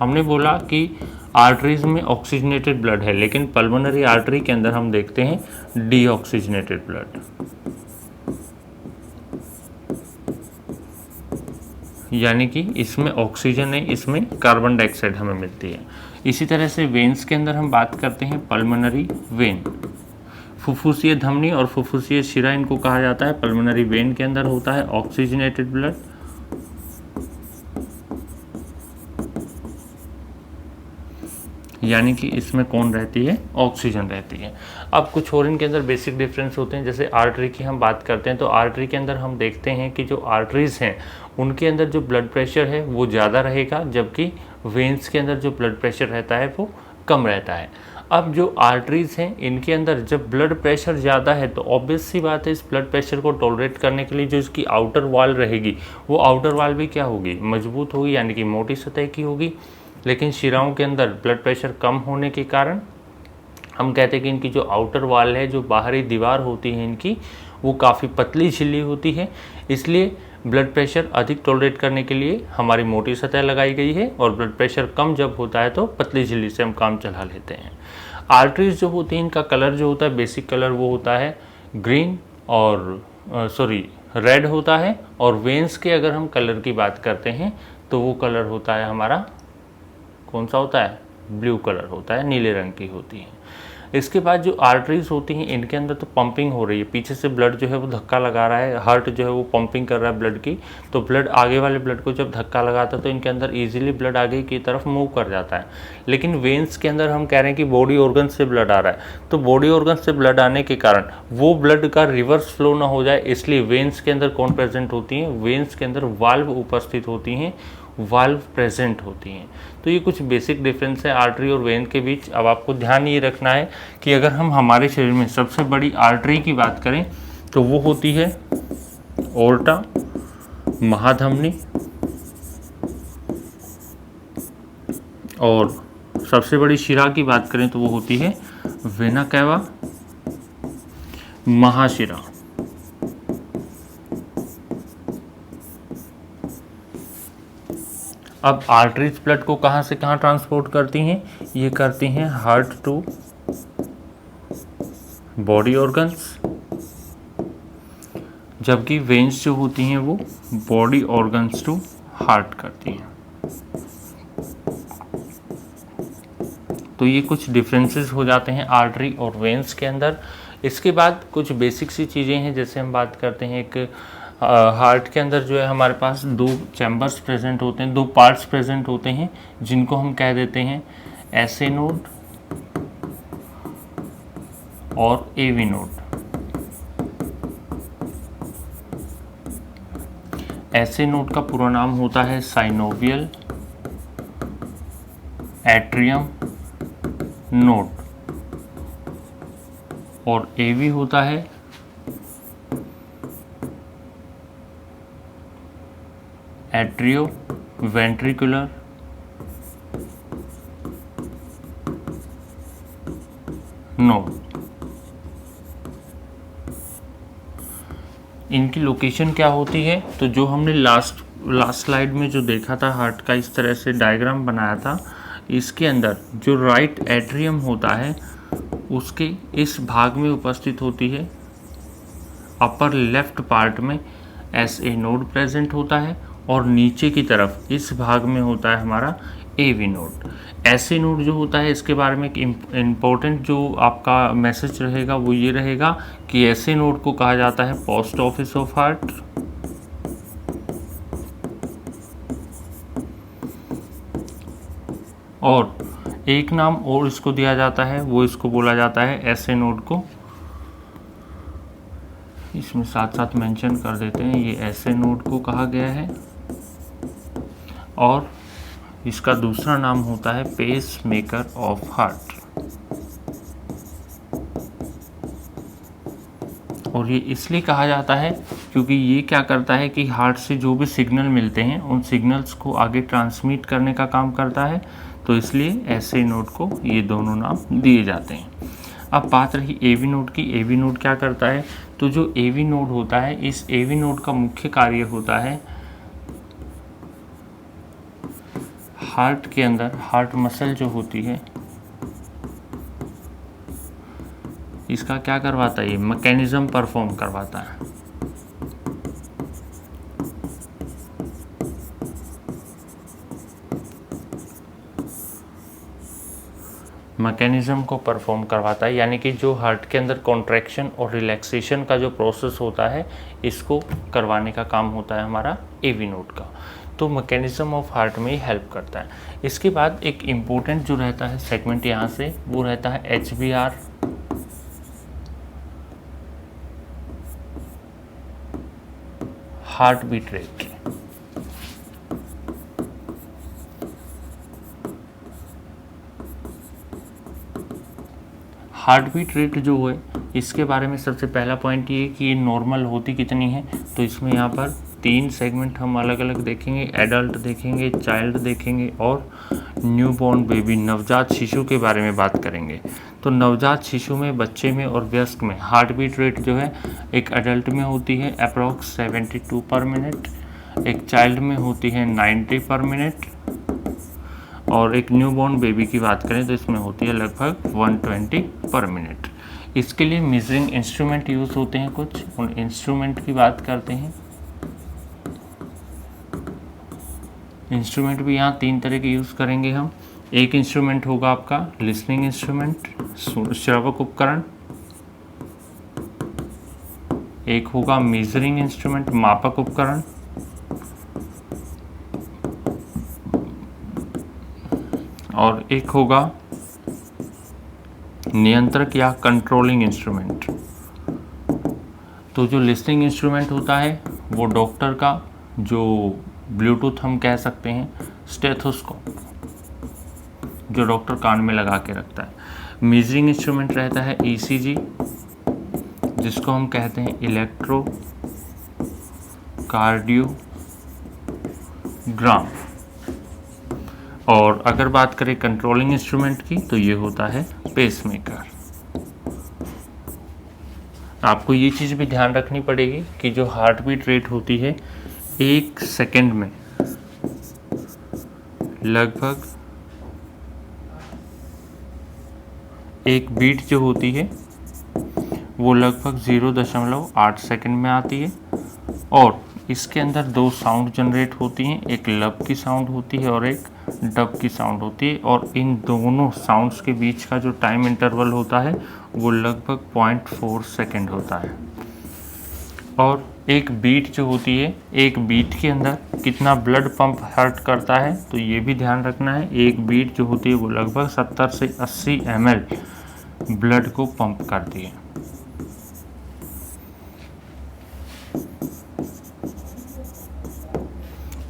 हमने बोला कि आर्टरीज में ऑक्सीजनेटेड ब्लड है, लेकिन पल्मोनरी आर्टरी के अंदर हम देखते हैं डीऑक्सीजनेटेड ब्लड, यानी कि इसमें ऑक्सीजन है, इसमें कार्बन डाइऑक्साइड हमें मिलती है। इसी तरह से वेन्स के अंदर हम बात करते हैं पल्मोनरी वेन। फुफ्फुसीय धमनी और फुफ्फुसीय शिरा इनको कहा जाता है। पल्मोनरी वेन के अंदर होता है ऑक्सीजनेटेड ब्लड, यानी कि इसमें कौन रहती है, ऑक्सीजन रहती है। अब कुछ और इनके अंदर बेसिक डिफरेंस होते हैं। जैसे आर्टरी की हम बात करते हैं, तो आर्टरी के अंदर हम देखते हैं कि जो आर्टरीज हैं उनके अंदर जो ब्लड प्रेशर है वो ज़्यादा रहेगा, जबकि वेन्स के अंदर जो ब्लड प्रेशर रहता है वो कम रहता है। अब जो आर्टरीज हैं इनके अंदर जब ब्लड प्रेशर ज़्यादा है, तो ऑब्वियस सी बात है इस ब्लड प्रेशर को टॉलरेट करने के लिए जो इसकी आउटर वॉल रहेगी, वो आउटर वॉल भी क्या होगी, मजबूत होगी, यानी कि मोटी सतह की होगी। लेकिन शिराओं के अंदर ब्लड प्रेशर कम होने के कारण हम कहते हैं कि इनकी जो आउटर वॉल है, जो बाहरी दीवार होती है इनकी, वो काफ़ी पतली झिल्ली होती है। इसलिए ब्लड प्रेशर अधिक टॉलरेट करने के लिए हमारी मोटी सतह लगाई गई है, और ब्लड प्रेशर कम जब होता है तो पतली झिल्ली से हम काम चला लेते हैं। आर्टरीज जो होती हैं इनका कलर जो होता है, बेसिक कलर वो होता है ग्रीन और रेड होता है। और वेन्स के अगर हम कलर की बात करते हैं तो वो कलर होता है हमारा कौन सा होता है, ब्लू कलर होता है, नीले रंग की होती है। इसके बाद जो आर्टरीज होती हैं इनके अंदर तो पंपिंग हो रही है, पीछे से ब्लड जो है वो धक्का लगा रहा है, हार्ट जो है वो पंपिंग कर रहा है ब्लड की, तो ब्लड आगे वाले ब्लड को जब धक्का लगाता है तो इनके अंदर इजीली ब्लड आगे की तरफ मूव कर जाता है। लेकिन वेन्स के अंदर हम कह रहे हैं कि बॉडी ऑर्गन से ब्लड आ रहा है, तो बॉडी ऑर्गन से ब्लड आने के कारण वो ब्लड का रिवर्स फ्लो ना हो जाए, इसलिए वेन्स के अंदर कौन प्रेजेंट होती हैं, वेन्स के अंदर वाल्व उपस्थित होती हैं, वाल्व प्रेजेंट होती हैं। तो ये कुछ बेसिक डिफरेंस है आर्टरी और वेन के बीच। अब आपको ध्यान ये रखना है कि अगर हम हमारे शरीर में सबसे बड़ी आर्टरी की बात करें तो वो होती है ओर्टा, महाधमनी, और सबसे बड़ी शिरा की बात करें तो वो होती है वेना कैवा, महाशिरा। अब आर्टरीज ब्लड को कहाँ से कहाँ ट्रांसपोर्ट करती हैं, ये करती हैं हार्ट टू बॉडी ऑर्गन्स, जबकि वेन्स जो होती हैं वो बॉडी ऑर्गन्स टू हार्ट करती हैं। तो ये कुछ डिफरेंसेस हो जाते हैं आर्टरी और वेन्स के अंदर। इसके बाद कुछ बेसिक सी चीज़ें हैं, जैसे हम बात करते हैं एक हार्ट के अंदर जो है हमारे पास दो चैम्बर्स प्रेजेंट होते हैं, दो पार्ट्स प्रेजेंट होते हैं, जिनको हम कह देते हैं एसए नोड और एवी नोड। एसए नोड का पूरा नाम होता है साइनोवियल एट्रियम नोड, और एवी होता है एट्रियो वेंट्रिकुलर नोड। इनकी लोकेशन क्या होती है, तो जो हमने लास्ट स्लाइड में जो देखा था हार्ट का इस तरह से डायग्राम बनाया था, इसके अंदर जो राइट एट्रियम होता है उसके इस भाग में उपस्थित होती है, अपर लेफ्ट पार्ट में एसए नोड प्रेजेंट होता है, और नीचे की तरफ इस भाग में होता है हमारा एवी नोड। ऐसे नोड जो होता है इसके बारे में एक इम्पोर्टेंट जो आपका मैसेज रहेगा वो ये रहेगा कि ऐसे नोड को कहा जाता है पोस्ट ऑफिस ऑफ हार्ट, और एक नाम और इसको दिया जाता है, वो इसको बोला जाता है ऐसे नोड को, इसमें साथ साथ मेंशन कर देते हैं, ये ऐसे नोड को कहा गया है। और इसका दूसरा नाम होता है पेस मेकर ऑफ हार्ट। और ये इसलिए कहा जाता है क्योंकि ये क्या करता है कि हार्ट से जो भी सिग्नल मिलते हैं उन सिग्नल्स को आगे ट्रांसमिट करने का काम करता है, तो इसलिए ऐसे नोड को ये दोनों नाम दिए जाते हैं। अब बात रही एवी नोड की। एवी नोड क्या करता है, तो जो एवी नोड होता है, इस एवी नोड का मुख्य कार्य होता है हार्ट के अंदर हार्ट मसल जो होती है इसका क्या करवाता है, ये मैकेनिज्म परफॉर्म करवाता है। मैकेनिज्म को परफॉर्म करवाता है, यानी कि जो हार्ट के अंदर कॉन्ट्रैक्शन और रिलैक्सेशन का जो प्रोसेस होता है इसको करवाने का काम होता है हमारा एवी नोड का। तो मैकेनिज्म ऑफ हार्ट में हेल्प करता है। इसके बाद एक इम्पोर्टेंट जो रहता है सेगमेंट यहाँ से, वो रहता है HBR, heart beat rate. Heart beat rate जो है इसके बारे में सबसे पहला पॉइंट ये कि ये नॉर्मल होती कितनी है, तो इसमें यहाँ पर 3 सेगमेंट हम अलग अलग देखेंगे, एडल्ट देखेंगे, चाइल्ड देखेंगे और न्यूबॉर्न बेबी, नवजात शिशु के बारे में बात करेंगे। तो नवजात शिशु में, बच्चे में और वयस्क में हार्ट बीट रेट जो है एक एडल्ट में होती है अप्रॉक्स 72 पर मिनट, एक चाइल्ड में होती है 90 पर मिनट, और एक न्यूबॉर्न बेबी की बात करें तो इसमें होती है लगभग 120 पर मिनट। इसके लिए मेजरिंग इंस्ट्रूमेंट यूज़ होते हैं कुछ, उन इंस्ट्रूमेंट की बात करते हैं। इंस्ट्रूमेंट भी यहाँ 3 तरह के यूज़ करेंगे हम। एक इंस्ट्रूमेंट होगा आपका लिसनिंग इंस्ट्रूमेंट, श्रवक उपकरण। एक होगा मेजरिंग इंस्ट्रूमेंट, मापक उपकरण। और एक होगा नियंत्रक या कंट्रोलिंग इंस्ट्रूमेंट। तो जो लिसनिंग इंस्ट्रूमेंट होता है वो डॉक्टर का जो ब्लूटूथ हम कह सकते हैं, स्टेथोस्कोप, जो डॉक्टर कान में लगा के रखता है। मेजरिंग इंस्ट्रूमेंट रहता है ECG, जिसको हम कहते हैं इलेक्ट्रो कार्डियोग्राम। और अगर बात करें कंट्रोलिंग इंस्ट्रूमेंट की तो ये होता है पेसमेकर। आपको ये चीज़ भी ध्यान रखनी पड़ेगी कि जो हार्ट बीट रेट होती है 1 सेकंड में लगभग एक बीट जो होती है वो लगभग 0.8 सेकंड में आती है, और इसके अंदर 2 साउंड जनरेट होती हैं, एक लब की साउंड होती है और एक डब की साउंड होती है, और इन दोनों साउंड्स के बीच का जो टाइम इंटरवल होता है वो लगभग 0.4 सेकंड होता है। और एक बीट जो होती है, एक बीट के अंदर कितना ब्लड पंप हार्ट करता है, तो ये भी ध्यान रखना है। एक बीट जो होती है वो लगभग 70 से 80 ml ब्लड को पंप करती है।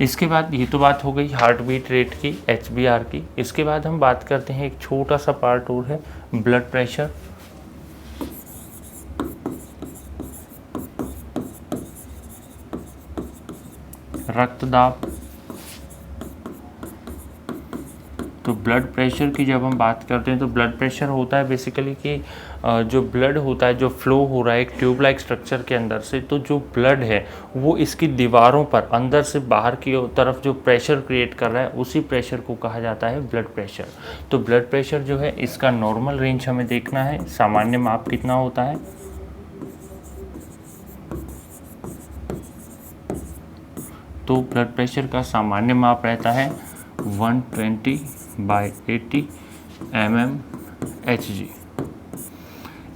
इसके बाद ये तो बात हो गई हार्ट बीट रेट की, HBR की। इसके बाद हम बात करते हैं एक छोटा सा पार्ट और है ब्लड प्रेशर। रक्तदाब। तो ब्लड प्रेशर की जब हम बात करते हैं तो ब्लड प्रेशर होता है बेसिकली कि जो ब्लड होता है, जो फ्लो हो रहा है एक ट्यूब लाइक स्ट्रक्चर के अंदर से, तो जो ब्लड है वो इसकी दीवारों पर अंदर से बाहर की तरफ जो प्रेशर क्रिएट कर रहा है उसी प्रेशर को कहा जाता है ब्लड प्रेशर। तो ब्लड प्रेशर जो है इसका नॉर्मल रेंज हमें देखना है, सामान्य माप कितना होता है तो ब्लड प्रेशर का सामान्य माप रहता है 120/80 mmHg,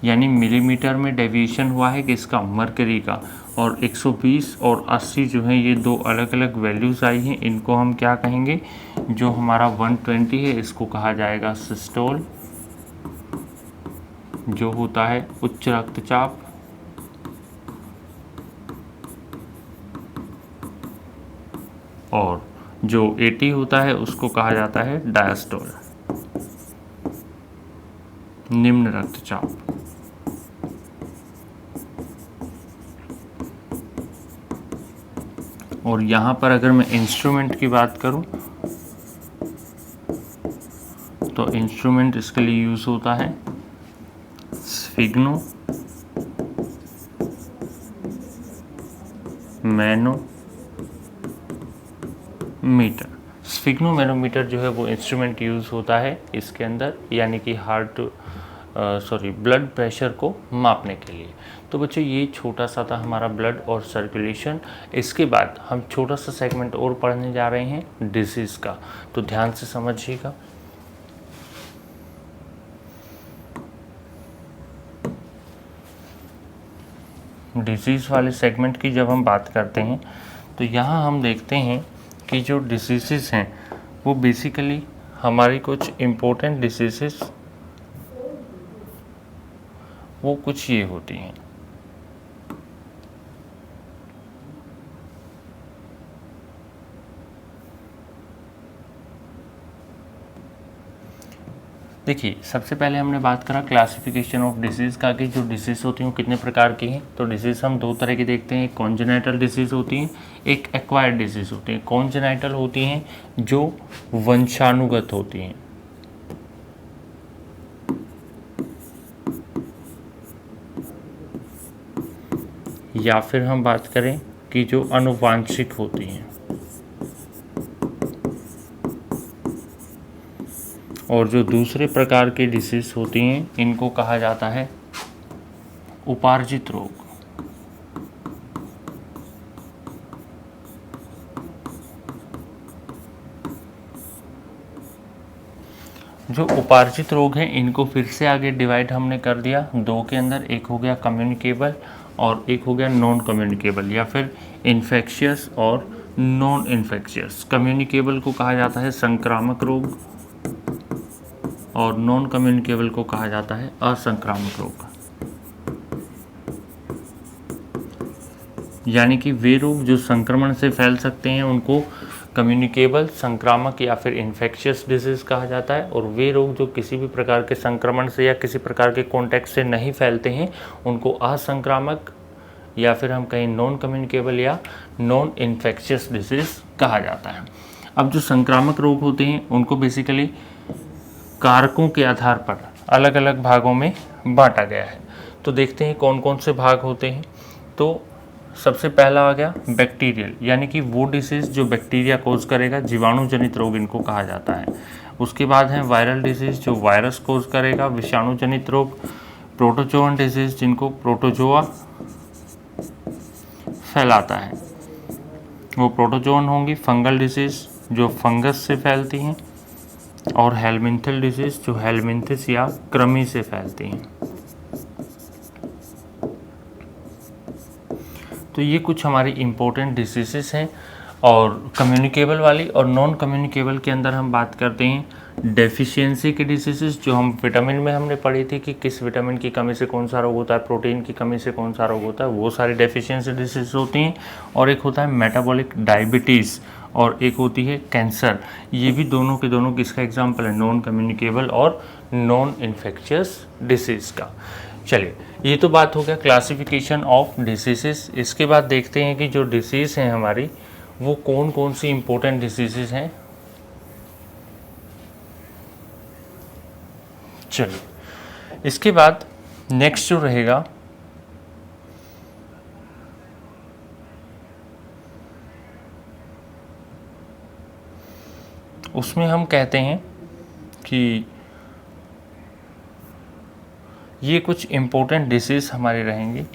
यानी मिलीमीटर में डेविएशन हुआ है किसका, मरकरी का। और 120 और 80 जो है ये दो अलग अलग वैल्यूज़ आई हैं, इनको हम क्या कहेंगे, जो हमारा 120 है इसको कहा जाएगा सिस्टोल, जो होता है उच्च रक्तचाप, और जो 80 होता है उसको कहा जाता है डायस्टोल, निम्न रक्तचाप। और यहाँ पर अगर मैं इंस्ट्रूमेंट की बात करूँ तो इंस्ट्रूमेंट इसके लिए यूज़ होता है स्फिग्नो मैनोमीटर। स्फिग्नोमैनोमीटर जो है वो इंस्ट्रूमेंट यूज़ होता है इसके अंदर, यानी कि ब्लड प्रेशर को मापने के लिए। तो बच्चों ये छोटा सा था हमारा ब्लड और सर्कुलेशन। इसके बाद हम छोटा सा सेगमेंट और पढ़ने जा रहे हैं डिजीज़ का, तो ध्यान से समझिएगा। डिजीज़ वाले सेगमेंट की जब हम बात करते हैं तो यहाँ हम देखते हैं कि जो डिसीज़ हैं वो बेसिकली हमारी कुछ इम्पोर्टेंट डिसीज़ वो कुछ ये होती हैं। देखिए, सबसे पहले हमने बात करा क्लासिफिकेशन ऑफ डिजीज़ का, कि जो डिजीज़ होती हैं वो कितने प्रकार की हैं। तो डिजीज़ हम दो तरह की देखते हैं, एक कॉन्जेनाइटल डिजीज़ होती हैं, एक एक्वायर्ड डिजीज़ होती हैं। कॉन्जेनाइटल होती हैं जो वंशानुगत होती हैं, या फिर हम बात करें कि जो आनुवांशिक होती हैं। और जो दूसरे प्रकार के डिसीज़ होती हैं इनको कहा जाता है उपार्जित रोग। जो उपार्जित रोग हैं इनको फिर से आगे डिवाइड हमने कर दिया दो के अंदर, एक हो गया कम्युनिकेबल और एक हो गया नॉन कम्युनिकेबल, या फिर इन्फेक्शियस और नॉन इन्फेक्शियस। कम्युनिकेबल को कहा जाता है संक्रामक रोग और नॉन कम्युनिकेबल को कहा जाता है असंक्रामक रोग। यानी कि वे रोग जो संक्रमण से फैल सकते हैं उनको कम्युनिकेबल, संक्रामक या फिर इन्फेक्शियस डिजीज़ कहा जाता है, और वे रोग जो किसी भी प्रकार के संक्रमण से या किसी प्रकार के कॉन्टैक्ट से नहीं फैलते हैं उनको असंक्रामक या फिर हम कहें नॉन कम्युनिकेबल या नॉन इन्फेक्शियस डिजीज़ कहा जाता है। अब जो संक्रामक रोग होते हैं उनको बेसिकली कारकों के आधार पर अलग अलग भागों में बांटा गया है। तो देखते हैं कौन कौन से भाग होते हैं। तो सबसे पहला आ गया बैक्टीरियल, यानी कि वो डिसीज़ जो बैक्टीरिया कोज करेगा, जीवाणु जनित रोग इनको कहा जाता है। उसके बाद है वायरल डिसीज़ जो वायरस कोज करेगा, विषाणु जनित रोग। प्रोटोजोअन डिसीज़ जिनको प्रोटोजोआ फैलाता है वो प्रोटोजोअन होंगी। फंगल डिसीज़ जो फंगस से फैलती हैं, और हेलमिंथल डिजीज़ जो हेलमिंथिस या कृमि से फैलती हैं। तो ये कुछ हमारी इम्पोर्टेंट डिसीज़ेस हैं। और कम्युनिकेबल वाली और नॉन कम्युनिकेबल के अंदर हम बात करते हैं डेफिशिएंसी की डिसीज़ेस, जो हम विटामिन में हमने पढ़ी थी कि किस विटामिन की कमी से कौन सा रोग होता है, प्रोटीन की कमी से कौन सा रोग होता है, वो सारी डेफिशिएंसी डिसीज़ होती हैं। और एक होता है मेटाबॉलिक डायबिटीज़ और एक होती है कैंसर। ये भी दोनों के दोनों किसका एग्जाम्पल है, नॉन कम्युनिकेबल और नॉन इन्फेक्शियस डिसीज़ का। चलिए, ये तो बात हो गया क्लासिफिकेशन ऑफ डिसीज़ेस। इसके बाद देखते हैं कि जो डिसीज़ हैं हमारी वो कौन कौन सी इम्पोर्टेंट डिसीज़ेस हैं। चलिए, इसके बाद नेक्स्ट जो रहेगा उसमें हम कहते हैं कि ये कुछ इम्पोर्टेंट डिसीज़ हमारे रहेंगे।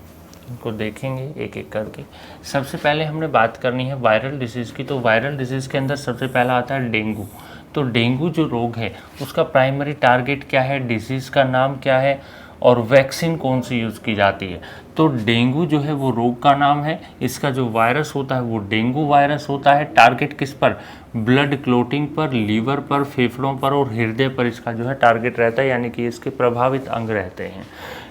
इनको देखेंगे एक एक करके। सबसे पहले हमने बात करनी है वायरल डिजीज़ की। तो वायरल डिजीज़ के अंदर सबसे पहला आता है डेंगू। तो डेंगू जो रोग है उसका प्राइमरी टारगेट क्या है, डिजीज़ का नाम क्या है और वैक्सीन कौन सी यूज़ की जाती है। तो डेंगू जो है वो रोग का नाम है, इसका जो वायरस होता है वो डेंगू वायरस होता है। टारगेट किस पर, ब्लड क्लोटिंग पर, लीवर पर, फेफड़ों पर और हृदय पर इसका जो है टारगेट रहता है, यानी कि इसके प्रभावित अंग रहते हैं।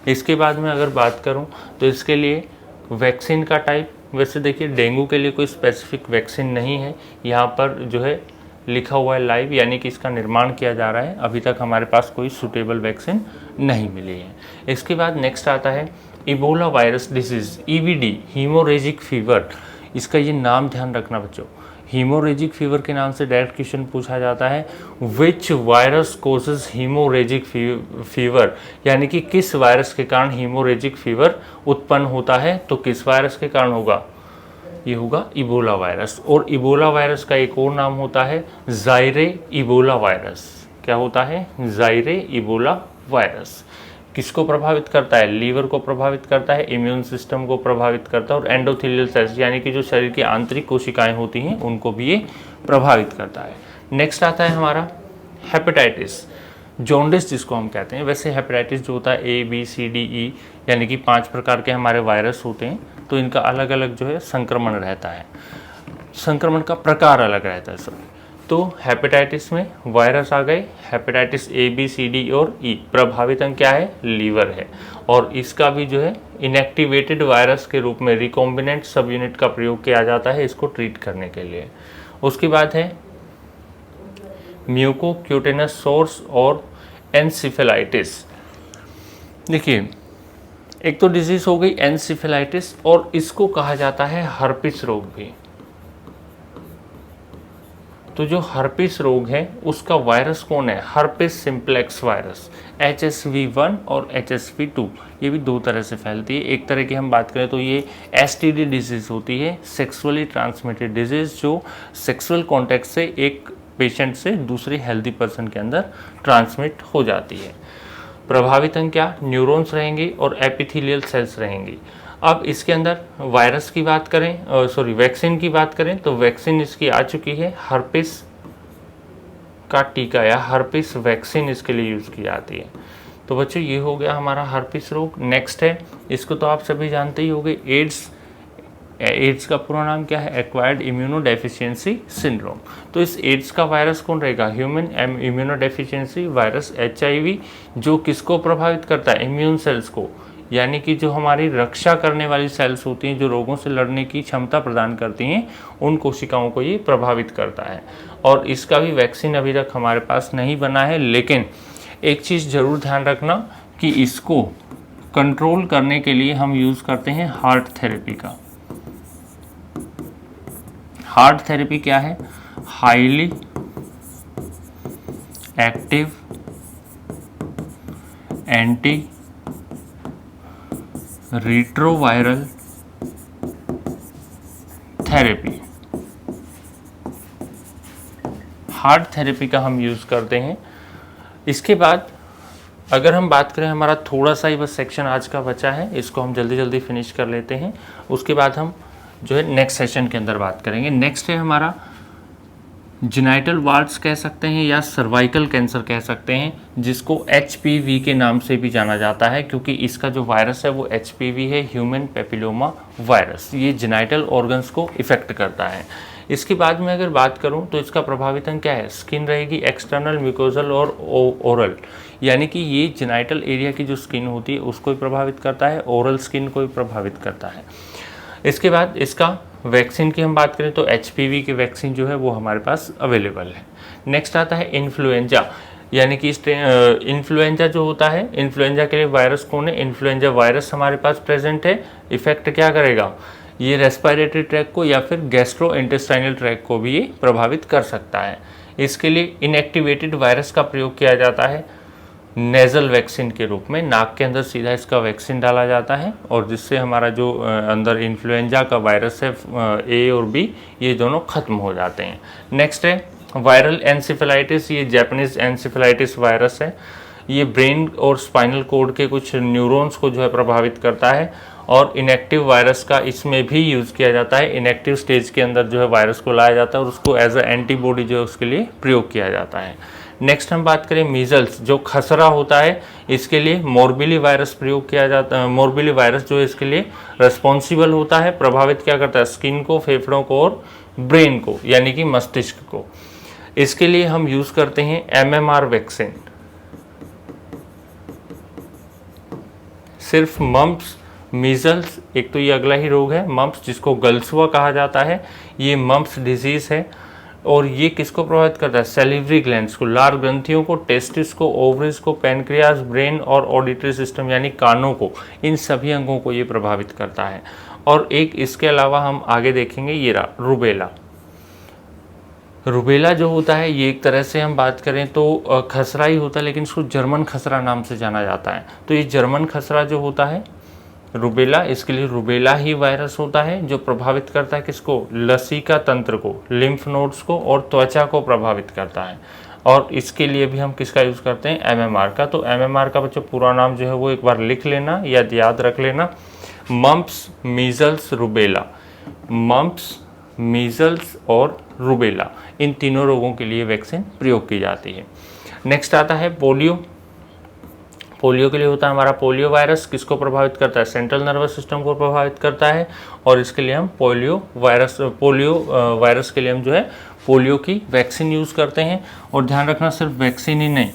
इसके बाद में अगर बात करूं तो इसके लिए वैक्सीन का टाइप, वैसे देखिए डेंगू के लिए कोई स्पेसिफिक वैक्सीन नहीं है, यहाँ पर जो है लिखा हुआ है लाइव, यानी कि इसका निर्माण किया जा रहा है। अभी तक हमारे पास कोई सूटेबल वैक्सीन नहीं मिली है। इसके बाद नेक्स्ट आता है Ebola virus disease, EVD, haemorrhagic fever. इसका ये नाम ध्यान रखना बच्चों, हीमोरेजिक फीवर के नाम से डायरेक्ट क्वेश्चन पूछा जाता है। विच वायरस कोजेज हीमोरेजिक फीवर, यानी कि किस वायरस के कारण हीमोरेजिक फीवर उत्पन्न होता है। तो किस वायरस के कारण होगा, ये होगा इबोला वायरस। और इबोला वायरस का एक और नाम होता है जायरे इबोला वायरस। क्या होता है, जायरे इबोला वायरस। किसको प्रभावित करता है, लीवर को प्रभावित करता है, इम्यून सिस्टम को प्रभावित करता है और एंडोथेलियल सेल्स यानी कि जो शरीर की आंतरिक कोशिकाएं होती हैं उनको भी ये प्रभावित करता है। नेक्स्ट आता है हमारा हेपेटाइटिस, जॉन्डिस जिसको हम कहते हैं। वैसे हेपेटाइटिस जो होता है ए बी सी डी ई यानी कि 5 प्रकार के हमारे वायरस होते हैं, तो इनका अलग अलग जो है संक्रमण रहता है, संक्रमण का प्रकार अलग रहता है सब। तो हेपेटाइटिस में वायरस आ गए, hepatitis A B C D और ई। प्रभावित अंग क्या है, लीवर है। और इसका भी जो है इनएक्टिवेटेड वायरस के रूप में रिकॉम्बिनेंट सब यूनिट का प्रयोग किया जाता है इसको ट्रीट करने के लिए। उसके बाद है म्यूकोक्यूटेनस सोर्स और एनसिफेलाइटिस। देखिए एक तो डिजीज हो गई एनसिफेलाइटिस और इसको कहा जाता है हर्पिस रोग भी। तो जो हर्पिस रोग है उसका वायरस कौन है, हर्पिस सिम्प्लेक्स वायरस। HSV1 और HSV2 ये भी 2 तरह से फैलती है। एक तरह की हम बात करें तो ये STD डिजीज होती है, सेक्सुअली ट्रांसमिटेड डिजीज, जो सेक्सुअल कॉन्टैक्ट से एक पेशेंट से दूसरे हेल्दी पर्सन के अंदर ट्रांसमिट हो जाती है। प्रभावित अंग क्या, न्यूरॉन्स रहेंगे और एपिथेलियल सेल्स रहेंगी। अब इसके अंदर वायरस की बात करें, वैक्सीन की बात करें तो वैक्सीन इसकी आ चुकी है, हर्पिस का टीका या हर्पिस वैक्सीन इसके लिए यूज़ की जाती है। तो बच्चों ये हो गया हमारा हर्पिस रोग। नेक्स्ट है, इसको तो आप सभी जानते ही होंगे, एड्स। एड्स का पूरा नाम क्या है, एक्वायर्ड इम्यूनोडेफिशिएंसी सिंड्रोम। तो इस एड्स का वायरस कौन रहेगा, ह्यूमन इम्यूनोडेफिशिएंसी वायरस HIV, जो किसको प्रभावित करता है, इम्यून सेल्स को, यानी कि जो हमारी रक्षा करने वाली सेल्स होती हैं, जो रोगों से लड़ने की क्षमता प्रदान करती हैं, उन कोशिकाओं को ये प्रभावित करता है। और इसका भी वैक्सीन अभी तक हमारे पास नहीं बना है, लेकिन एक चीज़ ज़रूर ध्यान रखना कि इसको कंट्रोल करने के लिए हम यूज़ करते हैं हार्ट थेरेपी का। हार्ट थेरेपी क्या है, highly active anti retroviral therapy. Heart therapy का हम यूज़ करते हैं। इसके बाद अगर हम बात करें, हमारा थोड़ा सा ही बस सेक्शन आज का बचा है, इसको हम जल्दी जल्दी फिनिश कर लेते हैं। उसके बाद हम जो है नेक्स्ट सेशन के अंदर बात करेंगे। नेक्स्ट है हमारा जेनाइटल वार्ड्स कह सकते हैं या सर्वाइकल कैंसर कह सकते हैं, जिसको HPV के नाम से भी जाना जाता है, क्योंकि इसका जो वायरस है वो HPV है, ह्यूमन पेपिलोमा वायरस। ये जेनाइटल ऑर्गन्स को इफेक्ट करता है। इसके बाद में अगर बात करूं तो इसका प्रभावित अंग क्या है, स्किन रहेगी, एक्सटर्नल म्यूकोजल और ओरल, यानी कि ये जेनाइटल एरिया की जो स्किन होती है उसको भी प्रभावित करता है, ओरल स्किन को भी प्रभावित करता है। इसके बाद इसका वैक्सीन की हम बात करें तो HPV की वैक्सीन जो है वो हमारे पास अवेलेबल है। नेक्स्ट आता है इन्फ्लुएंजा, यानी कि इन्फ्लुएंजा जो होता है, इन्फ्लुएंजा के लिए वायरस कौन है, इन्फ्लुएंजा वायरस हमारे पास प्रेजेंट है। इफेक्ट क्या करेगा, ये रेस्पिरेटरी ट्रैक को या फिर गैस्ट्रो इंटेस्टाइनल ट्रैक को भी ये प्रभावित कर सकता है। इसके लिए इनएक्टिवेटेड वायरस का प्रयोग किया जाता है नेज़ल वैक्सीन के रूप में, नाक के अंदर सीधा इसका वैक्सीन डाला जाता है और जिससे हमारा जो अंदर इन्फ्लुएंजा का वायरस है A और B, ये दोनों खत्म हो जाते हैं। नेक्स्ट है वायरल एनसिफेलाइटिस, ये जापानीज एनसिफेलाइटिस वायरस है। ये ब्रेन और स्पाइनल कोड के कुछ न्यूरॉन्स को जो है प्रभावित करता है और इनएक्टिव वायरस का इसमें भी यूज़ किया जाता है। इनएक्टिव स्टेज के अंदर जो है वायरस को लाया जाता है और उसको एज अ एंटीबॉडी जो है उसके लिए प्रयोग किया जाता है। नेक्स्ट हम बात करें मीजल्स, जो खसरा होता है, इसके लिए मोरबिली वायरस प्रयोग किया जाता है। मोरबिली वायरस जो है इसके लिए रिस्पॉन्सिबल होता है, प्रभावित क्या करता है, स्किन को, फेफड़ों को और ब्रेन को, यानी कि मस्तिष्क को। इसके लिए हम यूज़ करते हैं MMR वैक्सीन। सिर्फ मम्प्स, मीजल्स, एक तो ये अगला ही रोग है मम्प्स जिसको गलसुआ कहा जाता है, ये मम्प्स डिजीज है और ये किसको प्रभावित करता है, सैलिवरी ग्लैंड्स को, लार ग्रंथियों को, टेस्टिस को, ओवरीज को, पैनक्रियास, ब्रेन और ऑडिटरी सिस्टम यानी कानों को, इन सभी अंगों को ये प्रभावित करता है। और एक इसके अलावा हम आगे देखेंगे ये रहा रुबेला। रुबेला जो होता है ये एक तरह से हम बात करें तो खसरा ही होता है, लेकिन इसको जर्मन खसरा नाम से जाना जाता है। तो ये जर्मन खसरा जो होता है रुबेला, इसके लिए रुबेला ही वायरस होता है जो प्रभावित करता है किसको, लसिका तंत्र को, लिम्फ नोड्स को और त्वचा को प्रभावित करता है। और इसके लिए भी हम किसका यूज़ करते हैं, MMR का। तो MMR का बच्चों पूरा नाम जो है वो एक बार लिख लेना या याद रख लेना, mumps, measles, rubella. Mumps, measles और रुबेला, इन तीनों रोगों के लिए वैक्सीन प्रयोग की जाती है। नेक्स्ट आता है पोलियो। पोलियो के लिए होता है हमारा पोलियो वायरस, किसको प्रभावित करता है, सेंट्रल नर्वस सिस्टम को प्रभावित करता है। और इसके लिए हम पोलियो वायरस के लिए हम जो है पोलियो की वैक्सीन यूज़ करते हैं। और ध्यान रखना सिर्फ वैक्सीन ही नहीं,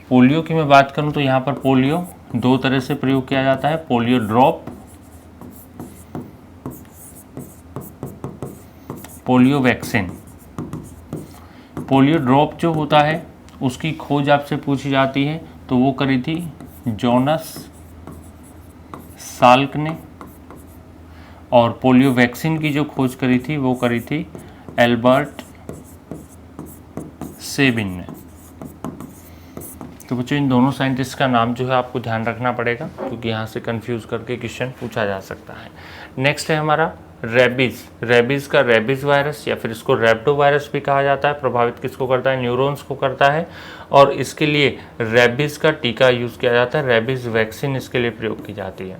पोलियो की मैं बात करूं तो यहाँ पर पोलियो दो तरह से प्रयोग किया जाता है, polio drop, polio vaccine. Polio drop जो होता है उसकी खोज आपसे पूछी जाती है तो वो करी थी जोनस साल्क ने, और पोलियो वैक्सीन की जो खोज करी थी वो करी थी एल्बर्ट सेबिन ने। तो बच्चों इन दोनों साइंटिस्ट का नाम जो है आपको ध्यान रखना पड़ेगा क्योंकि यहाँ से कंफ्यूज करके क्वेश्चन पूछा जा सकता है। नेक्स्ट है हमारा रेबीज। रेबीज का रेबीज वायरस या फिर इसको रेप्टो वायरस भी कहा जाता है, प्रभावित किसको करता है, न्यूरॉन्स को करता है। और इसके लिए रेबीज का टीका यूज किया जाता है, रेबीज वैक्सीन इसके लिए प्रयोग की जाती है।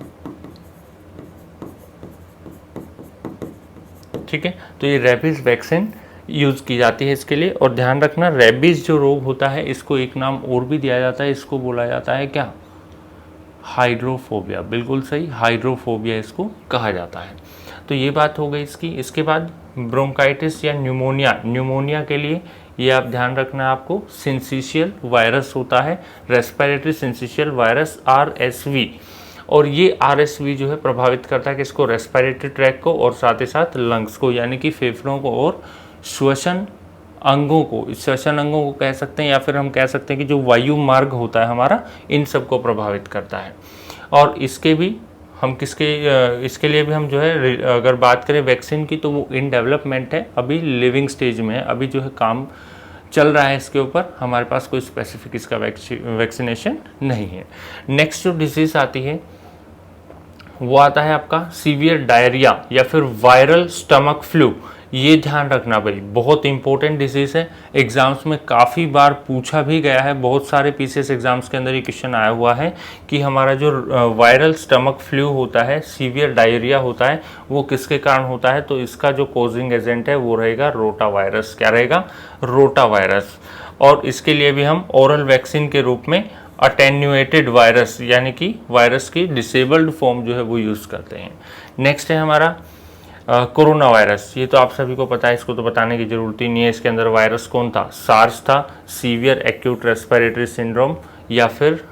ठीक है, तो ये रेबीज वैक्सीन यूज की जाती है इसके लिए। और ध्यान रखना रेबीज जो रोग होता है इसको एक नाम और भी दिया जाता है, इसको बोला जाता है क्या, हाइड्रोफोबिया। बिल्कुल सही, हाइड्रोफोबिया इसको कहा जाता है। तो ये बात हो गई इसकी। इसके बाद ब्रोंकाइटिस या न्यूमोनिया। न्यूमोनिया के लिए ये आप ध्यान रखना है आपको, सिंसिशियल वायरस होता है, रेस्पिरेटरी सिंसिशियल वायरस RSV। और ये RSV जो है प्रभावित करता है किसको, रेस्पिरेटरी ट्रैक को और साथ ही साथ लंग्स को, यानी कि फेफड़ों को और श्वसन अंगों को। श्वसन अंगों को कह सकते हैं या फिर हम कह सकते हैं कि जो वायु मार्ग होता है हमारा, इन सब को प्रभावित करता है। और इसके भी हम इसके लिए भी हम जो है अगर बात करें वैक्सीन की तो वो इन डेवलपमेंट है, अभी लिविंग स्टेज में है, अभी जो है काम चल रहा है इसके ऊपर, हमारे पास कोई स्पेसिफिक इसका वैक्सीनेशन नहीं है। नेक्स्ट जो डिजीज़ आती है वो आता है आपका सीवियर डायरिया या फिर वायरल स्टमक फ्लू। ये ध्यान रखना भाई, बहुत इंपॉर्टेंट डिजीज़ है, एग्जाम्स में काफ़ी बार पूछा भी गया है, बहुत सारे पीसीएस एग्जाम्स के अंदर ये क्वेश्चन आया हुआ है कि हमारा जो वायरल स्टमक फ्लू होता है, सीवियर डायरिया होता है, वो किसके कारण होता है। तो इसका जो कॉजिंग एजेंट है वो रहेगा रोटा वायरस। क्या रहेगा, रोटा वायरस। और इसके लिए भी हम ओरल वैक्सीन के रूप में अटेन्यूएटेड वायरस यानी कि वायरस की डिसेबल्ड फॉर्म जो है वो यूज़ करते हैं। नेक्स्ट है हमारा कोरोना वायरस। ये तो आप सभी को पता है, इसको तो बताने की जरूरत ही नहीं है। इसके अंदर वायरस कौन था, सार्स था, सीवियर एक्यूट रेस्पिरेटरी सिंड्रोम या फिर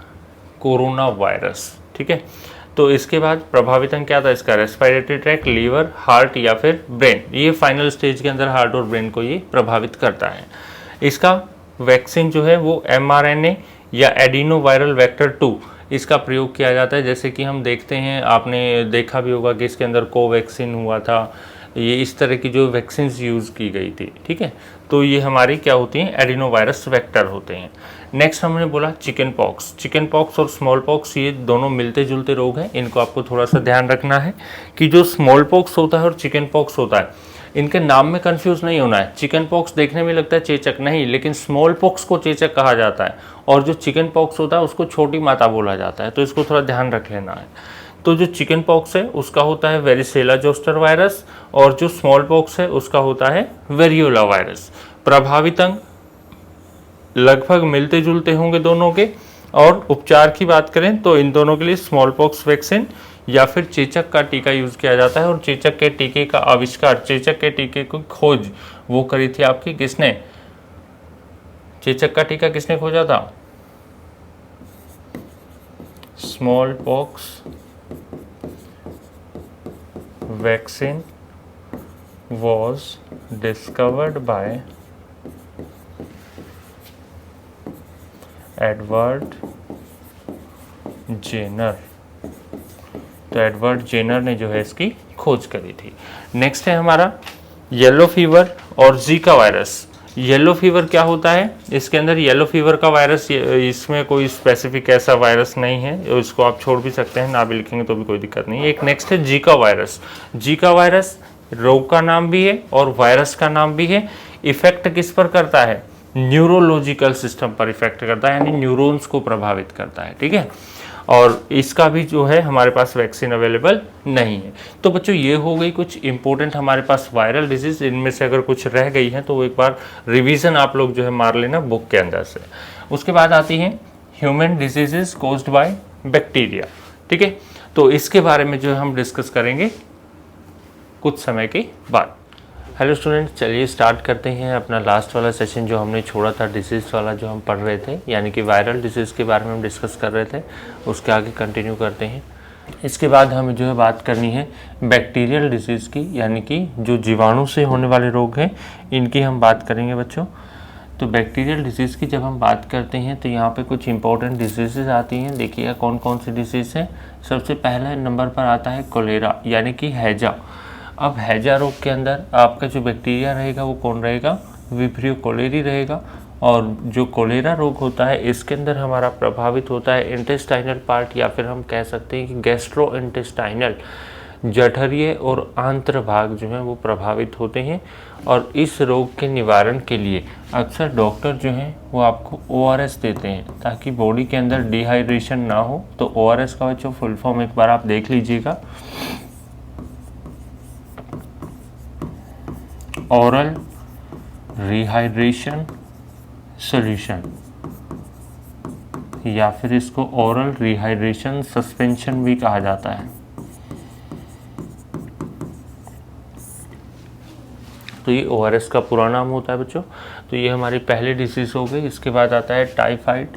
कोरोना वायरस। ठीक है, तो इसके बाद प्रभावित अंग क्या था इसका, रेस्पिरेटरी ट्रैक, लीवर, हार्ट या फिर ब्रेन। ये फाइनल स्टेज के अंदर हार्ट और ब्रेन को ये प्रभावित करता है। इसका वैक्सीन जो है वो mRNA या एडिनो वायरल वेक्टर 2 इसका प्रयोग किया जाता है। जैसे कि हम देखते हैं, आपने देखा भी होगा कि इसके अंदर कोवैक्सीन हुआ था, ये इस तरह की जो वैक्सीन यूज़ की गई थी। ठीक है, तो ये हमारी क्या होती हैं, एडिनो वायरस वेक्टर होते हैं। नेक्स्ट हमने बोला चिकन पॉक्स। चिकन पॉक्स और स्मॉल पॉक्स ये दोनों मिलते जुलते रोग हैं, इनको आपको थोड़ा सा ध्यान रखना है कि जो स्मॉल पॉक्स होता है और चिकन पॉक्स होता है, इनके नाम में कंफ्यूज नहीं होना है। चिकन पॉक्स देखने में लगता है चेचक, नहीं, लेकिन स्मॉल पॉक्स को चेचक कहा जाता है और जो चिकन पॉक्स होता है उसको छोटी माता बोला जाता है, तो इसको थोड़ा ध्यान रख लेना है। तो जो चिकन पॉक्स है उसका होता है वेरिसेला जोस्टर वायरस, और जो स्मॉल पॉक्स है उसका होता है वेरियोला वायरस। प्रभावित अंग लगभग मिलते जुलते होंगे दोनों के। और उपचार की बात करें तो इन दोनों के लिए स्मॉल पॉक्स वैक्सीन या फिर चेचक का टीका यूज किया जाता है। और चेचक के टीके का आविष्कार, चेचक के टीके की खोज वो करी थी आपकी किसने? चेचक का टीका किसने खोजा था? Smallpox vaccine was discovered by Edward Jenner. तो एडवर्ड जेनर ने जो है इसकी खोज करी थी। नेक्स्ट है हमारा येलो फीवर और जीका वायरस। येलो फीवर क्या होता है? इसके अंदर येलो फीवर का वायरस, इसमें कोई स्पेसिफिक ऐसा वायरस नहीं है, इसको आप छोड़ भी सकते हैं, ना भी लिखेंगे तो भी कोई दिक्कत नहीं है। एक नेक्स्ट है जीका वायरस। जीका वायरस रोग का नाम भी है और वायरस का नाम भी है। इफेक्ट किस पर करता है? न्यूरोलॉजिकल सिस्टम पर इफेक्ट करता है, यानी न्यूरॉन्स को प्रभावित करता है, ठीक है। और इसका भी जो है हमारे पास वैक्सीन अवेलेबल नहीं है। तो बच्चों ये हो गई कुछ इंपॉर्टेंट हमारे पास वायरल डिजीज। इनमें से अगर कुछ रह गई है तो वो एक बार रिवीजन आप लोग जो है मार लेना बुक के अंदर से। उसके बाद आती हैं human diseases caused by bacteria, ठीक है। तो इसके बारे में जो हम डिस्कस करेंगे कुछ समय के बाद। हेलो स्टूडेंट्स, चलिए स्टार्ट करते हैं अपना लास्ट वाला सेशन जो हमने छोड़ा था, डिसीज़ वाला जो हम पढ़ रहे थे, यानी कि वायरल डिसीज़ के बारे में हम डिस्कस कर रहे थे, उसके आगे कंटिन्यू करते हैं। इसके बाद हमें जो है बात करनी है बैक्टीरियल डिसीज़ की, यानी कि जो जीवाणु से होने वाले रोग हैं इनकी हम बात करेंगे बच्चों। तो बैक्टीरियल डिसीज़ की जब हम बात करते हैं तो यहाँ पे कुछ इंपॉर्टेंट डिसीज़ आती हैं। देखिएगा कौन कौन सी डिसीज़ हैं। सबसे पहला नंबर पर आता है कोलेरा, यानी कि हैजा। अब हैजा रोग के अंदर आपका जो बैक्टीरिया रहेगा वो कौन रहेगा? विब्रियो कोलेरी रहेगा। और जो कोलेरा रोग होता है इसके अंदर हमारा प्रभावित होता है इंटेस्टाइनल पार्ट, या फिर हम कह सकते हैं कि गैस्ट्रो इंटेस्टाइनल, जठरीय और आंत्र भाग जो है वो प्रभावित होते हैं। और इस रोग के निवारण के लिए अक्सर डॉक्टर जो हैं वो आपको ORS देते हैं ताकि बॉडी के अंदर डिहाइड्रेशन ना हो। तो ORS का जो फुल फॉर्म एक बार आप देख लीजिएगा, ओरल रिहाइड्रेशन सॉल्यूशन, या फिर इसको ओरल रिहाइड्रेशन सस्पेंशन भी कहा जाता है। तो ये ORS का पूरा नाम होता है बच्चों। तो ये हमारी पहली डिसीज हो गई। इसके बाद आता है टाइफाइड।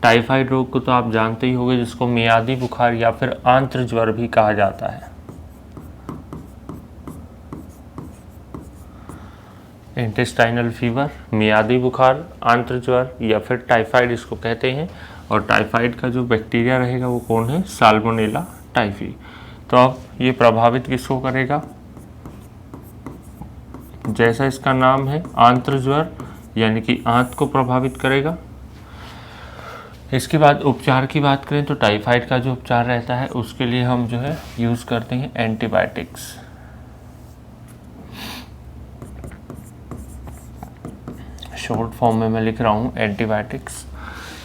टाइफाइड रोग को तो आप जानते ही होंगे, जिसको मियादी बुखार या फिर आंत्र ज्वर भी कहा जाता है। इंटेस्टाइनल फीवर, मियादी बुखार, आंत्र ज्वर या फिर टाइफाइड इसको कहते हैं। और टाइफाइड का जो बैक्टीरिया रहेगा वो कौन है? Salmonella typhi. तो अब ये प्रभावित किसको करेगा? जैसा इसका नाम है आंत्र ज्वर, यानी कि आंत को प्रभावित करेगा। इसके बाद उपचार की बात करें तो टाइफाइड का जो उपचार रहता है उसके लिए हम जो है यूज़ करते हैं एंटीबायोटिक्स। शॉर्ट फॉर्म में मैं लिख रहा हूँ एंटीबायोटिक्स।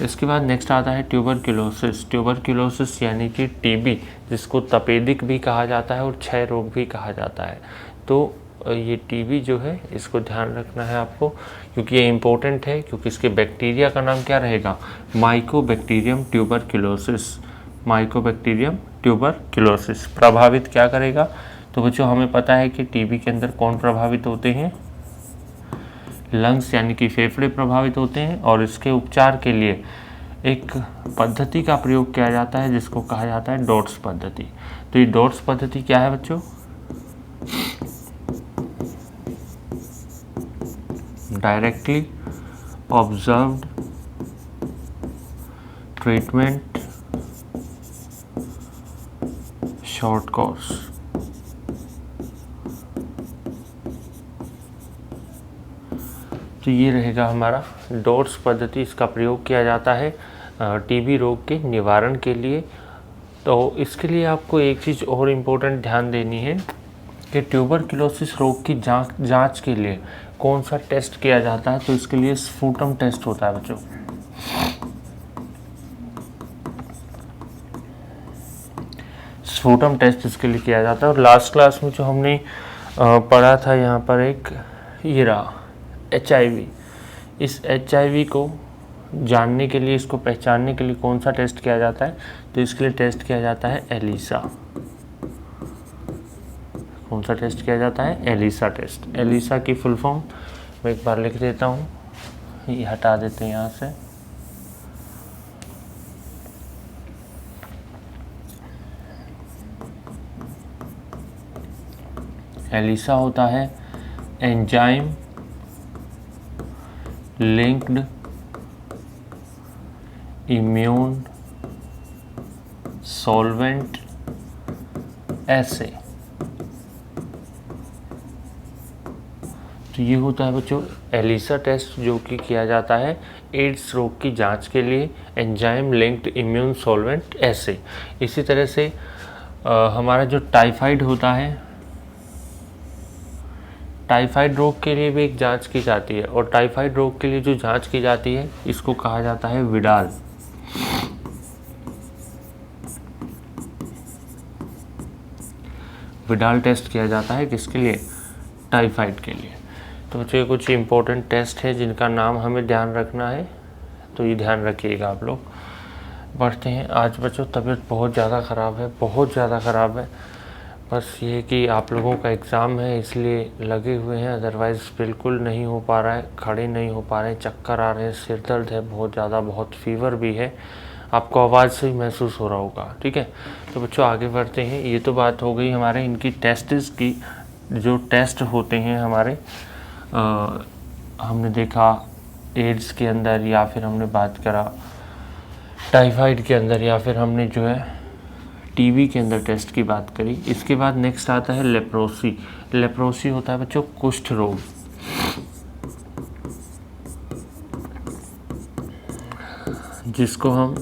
इसके बाद नेक्स्ट आता है ट्यूबरक्यूलोसिस। ट्यूबरक्यूलोसिस यानी कि टीबी, जिसको तपेदिक भी कहा जाता है और क्षय रोग भी कहा जाता है। तो ये टीबी जो है इसको ध्यान रखना है आपको, क्योंकि ये इम्पोर्टेंट है, क्योंकि इसके बैक्टीरिया का नाम क्या रहेगा? Mycobacterium tuberculosis. माइकोबैक्टीरियम ट्यूबरक्यूलोसिस प्रभावित क्या करेगा? तो बच्चों हमें पता है कि टीबी के अंदर कौन प्रभावित होते हैं? लंग्स यानी कि फेफड़े प्रभावित होते हैं। और इसके उपचार के लिए एक पद्धति का प्रयोग किया जाता है जिसको कहा जाता है डॉट्स पद्धति। तो ये डॉट्स पद्धति क्या है बच्चों? Directly observed treatment short course. तो ये रहेगा हमारा डॉट्स पद्धति। इसका प्रयोग किया जाता है टीबी रोग के निवारण के लिए। तो इसके लिए आपको एक चीज़ और इम्पोर्टेंट ध्यान देनी है कि ट्यूबरक्यूलोसिस रोग की जांच के लिए कौन सा टेस्ट किया जाता है। तो इसके लिए स्फुटम टेस्ट होता है बच्चों। स्पूटम टेस्ट इसके लिए किया जाता है। और लास्ट क्लास में जो हमने पढ़ा था यहाँ पर एक ये रहा HIV। इस HIV को जानने के लिए, इसको पहचानने के लिए कौन सा टेस्ट किया जाता है, तो इसके लिए टेस्ट किया जाता है एलिसा। कौन सा टेस्ट किया जाता है? ELISA test. एलिसा की फुल फॉर्म मैं एक बार लिख देता हूँ, ये हटा देते हैं यहाँ से। एलिसा होता है एंजाइम लिंक्ड इम्यून सॉल्वेंट एसे। तो ये होता है बच्चों एलिसा टेस्ट, जो कि किया जाता है एड्स रोग की जांच के लिए, एंजाइम लिंक्ड इम्यून सॉल्वेंट एसे। इसी तरह से हमारा जो टाइफाइड होता है, टाइफाइड रोग के लिए भी एक जांच की जाती है, और टाइफाइड रोग के लिए जो जांच की जाती है इसको कहा जाता है विडाल। विडाल टेस्ट किया जाता है किसके लिए? टाइफाइड के लिए। तो बच्चों ये कुछ इंपॉर्टेंट टेस्ट है जिनका नाम हमें ध्यान रखना है, तो ये ध्यान रखिएगा आप लोग। बढ़ते हैं। आज बच्चों तबीयत बहुत ज़्यादा ख़राब है, बहुत ज़्यादा ख़राब है। बस ये कि आप लोगों का एग्ज़ाम है इसलिए लगे हुए हैं, अदरवाइज़ बिल्कुल नहीं हो पा रहा है, खड़े नहीं हो पा रहे हैं, चक्कर आ रहे हैं, सिर दर्द है बहुत ज़्यादा, बहुत फीवर भी है, आपको आवाज़ से ही महसूस हो रहा होगा। ठीक है, तो बच्चों आगे बढ़ते हैं। ये तो बात हो गई हमारे इनकी टेस्टिस की, जो टेस्ट होते हैं हमारे हमने देखा एड्स के अंदर, या फिर हमने बात करा टाइफाइड के अंदर, या फिर हमने जो है टीबी के अंदर टेस्ट की बात करी। इसके बाद नेक्स्ट आता है लेप्रोसी। लेप्रोसी होता है बच्चों कुष्ठ रोग। जिसको हम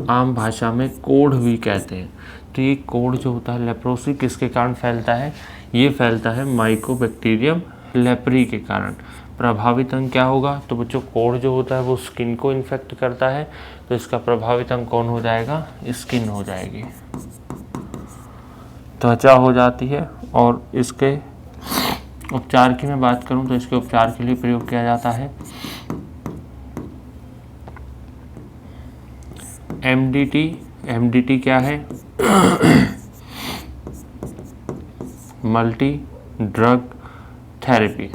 आम भाषा में कोढ़ भी कहते हैं। तो ये कोढ़ जो होता है लेप्रोसी किसके कारण फैलता है? ये फैलता है माइकोबैक्टीरियम लेप्री के कारण। प्रभावित अंग क्या होगा? तो बच्चों कोढ़ जो होता है वो स्किन को इन्फेक्ट करता है, तो इसका प्रभावित अंग कौन हो जाएगा? स्किन हो जाएगी, त्वचा हो जाती है। और इसके उपचार की मैं बात करूं तो इसके उपचार के लिए प्रयोग किया जाता है MDT। MDT क्या है? Multi drug therapy.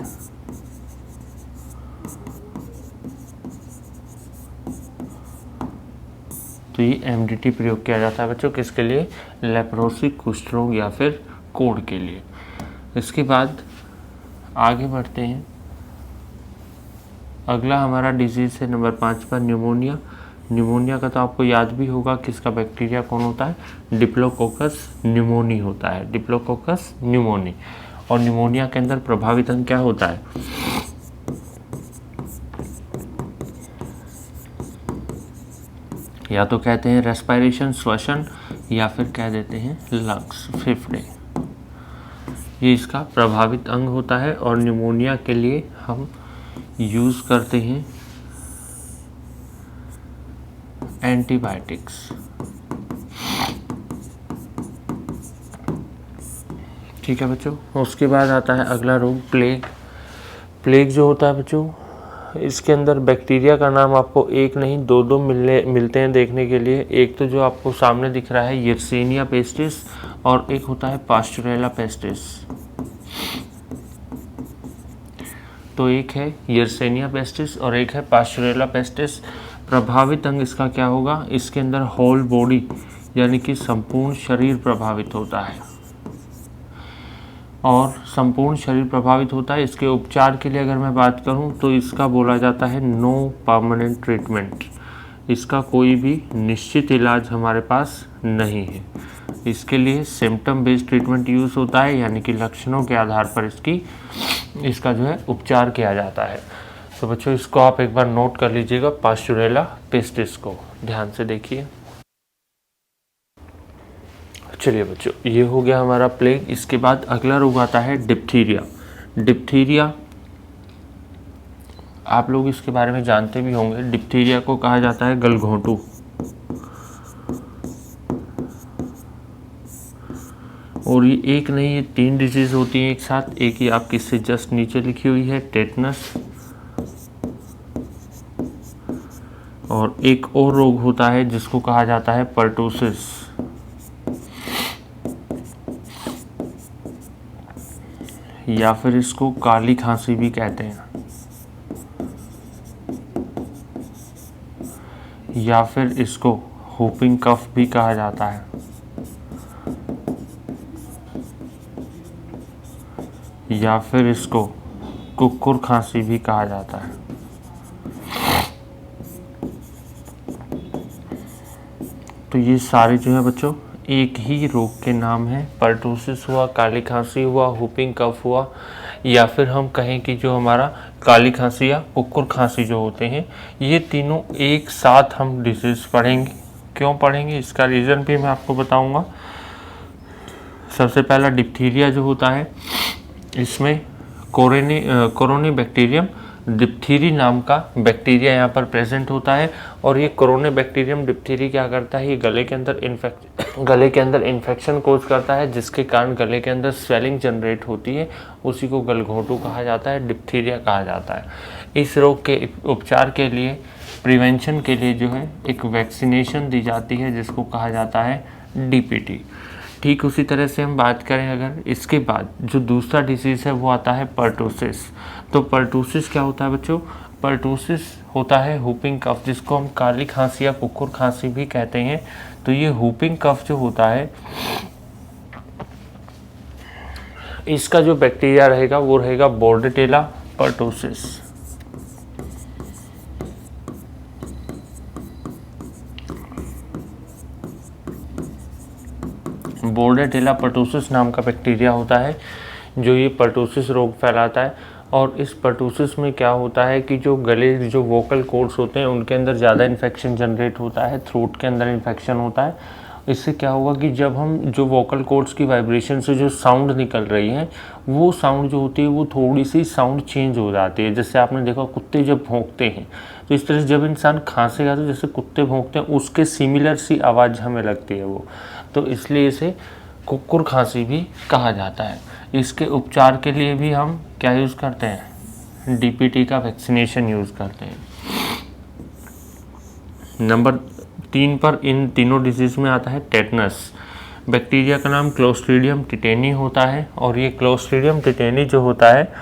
तो ये MDT प्रयोग किया जाता है बच्चों किसके लिए? लेप्रोसी कुष्ठ रोग या फिर कोढ़ के लिए। इसके बाद आगे बढ़ते हैं। अगला हमारा डिजीज़ है नंबर 5 पर न्यूमोनिया। न्यूमोनिया का तो आपको याद भी होगा किसका बैक्टीरिया कौन होता है? डिप्लोकोकस न्यूमोनी होता है, डिप्लोकोकस न्यूमोनी। और न्यूमोनिया के अंदर प्रभावित अंग क्या होता है? या तो कहते हैं रेस्पिरेशन श्वसन, या फिर कह देते हैं लंग्स फेफड़े। ये इसका प्रभावित अंग होता है। और न्यूमोनिया के लिए हम यूज़ करते हैं एंटीबायोटिक्स। ठीक है बच्चों। उसके बाद आता है अगला रोग प्लेग। प्लेग जो होता है बच्चों, इसके अंदर बैक्टीरिया का नाम आपको एक नहीं दो मिलते हैं देखने के लिए। एक तो जो आपको सामने दिख रहा है यर्सीनिया पेस्टिस, और एक होता है पास्चुरेला पेस्टिस। तो एक है यर्सीनिया पेस्टिस और एक है पास्चुरेला पेस्टिस। प्रभावित अंग इसका क्या होगा? इसके अंदर होल बॉडी यानी कि संपूर्ण शरीर प्रभावित होता है, और संपूर्ण शरीर प्रभावित होता है। इसके उपचार के लिए अगर मैं बात करूं तो इसका बोला जाता है नो परमानेंट ट्रीटमेंट। इसका कोई भी निश्चित इलाज हमारे पास नहीं है। इसके लिए सिम्टम बेस्ड ट्रीटमेंट यूज़ होता है, यानी कि लक्षणों के आधार पर इसका जो है उपचार किया जाता है। तो बच्चों इसको आप एक बार नोट कर लीजिएगा, पास्चुरेला पेस्टिस को ध्यान से देखिए। चलिए बच्चों ये हो गया हमारा प्लेग। इसके बाद अगला रोग आता है डिप्थीरिया। डिप्थीरिया आप लोग इसके बारे में जानते भी होंगे। डिप्थीरिया को कहा जाता है गलघोंटू। और ये एक नहीं, ये 3 डिजीज़ होती हैं एक साथ। एक ही आपकी इससे जस्ट नीचे लिखी हुई है, टेटनस, और एक और रोग होता है जिसको कहा जाता है पर्टूसिस। या फिर इसको काली खांसी भी कहते हैं, या फिर इसको होपिंग कफ भी कहा जाता है, या फिर इसको कुक्कुर खांसी भी कहा जाता है। तो ये सारे जो है बच्चों एक ही रोग के नाम हैं। पर्टूसिस हुआ, काली खांसी हुआ, हुपिंग कफ हुआ, या फिर हम कहें कि जो हमारा काली खांसी या कुक्कुर खांसी जो होते हैं, ये तीनों एक साथ हम डिजीज़ पढ़ेंगे। क्यों पढ़ेंगे इसका रीज़न भी मैं आपको बताऊंगा। सबसे पहला डिप्थीरिया जो होता है, इसमें कोरोनी बैक्टीरियम डिप्थीरी नाम का बैक्टीरिया यहाँ पर प्रेजेंट होता है। और ये कोरोनी बैक्टीरियम डिप्थीरी क्या करता है, ये गले के अंदर इन्फेक्शन कोज करता है, जिसके कारण गले के अंदर स्वेलिंग जनरेट होती है। उसी को गलघोंटू कहा जाता है, डिप्थीरिया कहा जाता है। इस रोग के उपचार के लिए, प्रिवेंशन के लिए जो है एक वैक्सीनेशन दी जाती है, जिसको कहा जाता है डीपीटी। ठीक उसी तरह से हम बात करें अगर इसके बाद जो दूसरा डिजीज़ है वो आता है पर्टूसिस। तो पर्टूसिस क्या होता है बच्चों, पर्टूसिस होता है हुपिंग कफ, जिसको हम काली खांसी या कुक्कुर खांसी भी कहते हैं। तो ये हुपिंग कफ जो होता है, इसका जो बैक्टीरिया रहेगा वो रहेगा बोर्डेटेला पर्टूसिस। बोर्डेटेला पर्टूसिस नाम का बैक्टीरिया होता है जो ये पर्टूसिस रोग फैलाता है। और इस पर्टूसिस में क्या होता है कि जो गले जो वोकल कॉर्ड्स होते हैं उनके अंदर ज़्यादा इन्फेक्शन जनरेट होता है, थ्रोट के अंदर इन्फेक्शन होता है। इससे क्या होगा कि जब हम जो वोकल कॉर्ड्स की वाइब्रेशन से जो साउंड निकल रही है, वो साउंड जो होती है वो थोड़ी सी साउंड चेंज हो जाती है। जैसे आपने देखा कुत्ते जब भौंकते हैं, तो इस तरह से जब इंसान खांसेगा तो जैसे कुत्ते भौंकते हैं उसके सिमिलर सी आवाज़ हमें लगती है वो। तो इसलिए इसे कुक्कुर खांसी भी कहा जाता है। इसके उपचार के लिए भी हम क्या यूज़ करते हैं, डीपीटी का वैक्सीनेशन यूज़ करते हैं। नंबर 3 पर इन तीनों डिजीज़ में आता है टेटनस। बैक्टीरिया का नाम क्लोस्ट्रीडियम टिटेनी होता है, और ये क्लोस्ट्रीडियम टिटेनी जो होता है,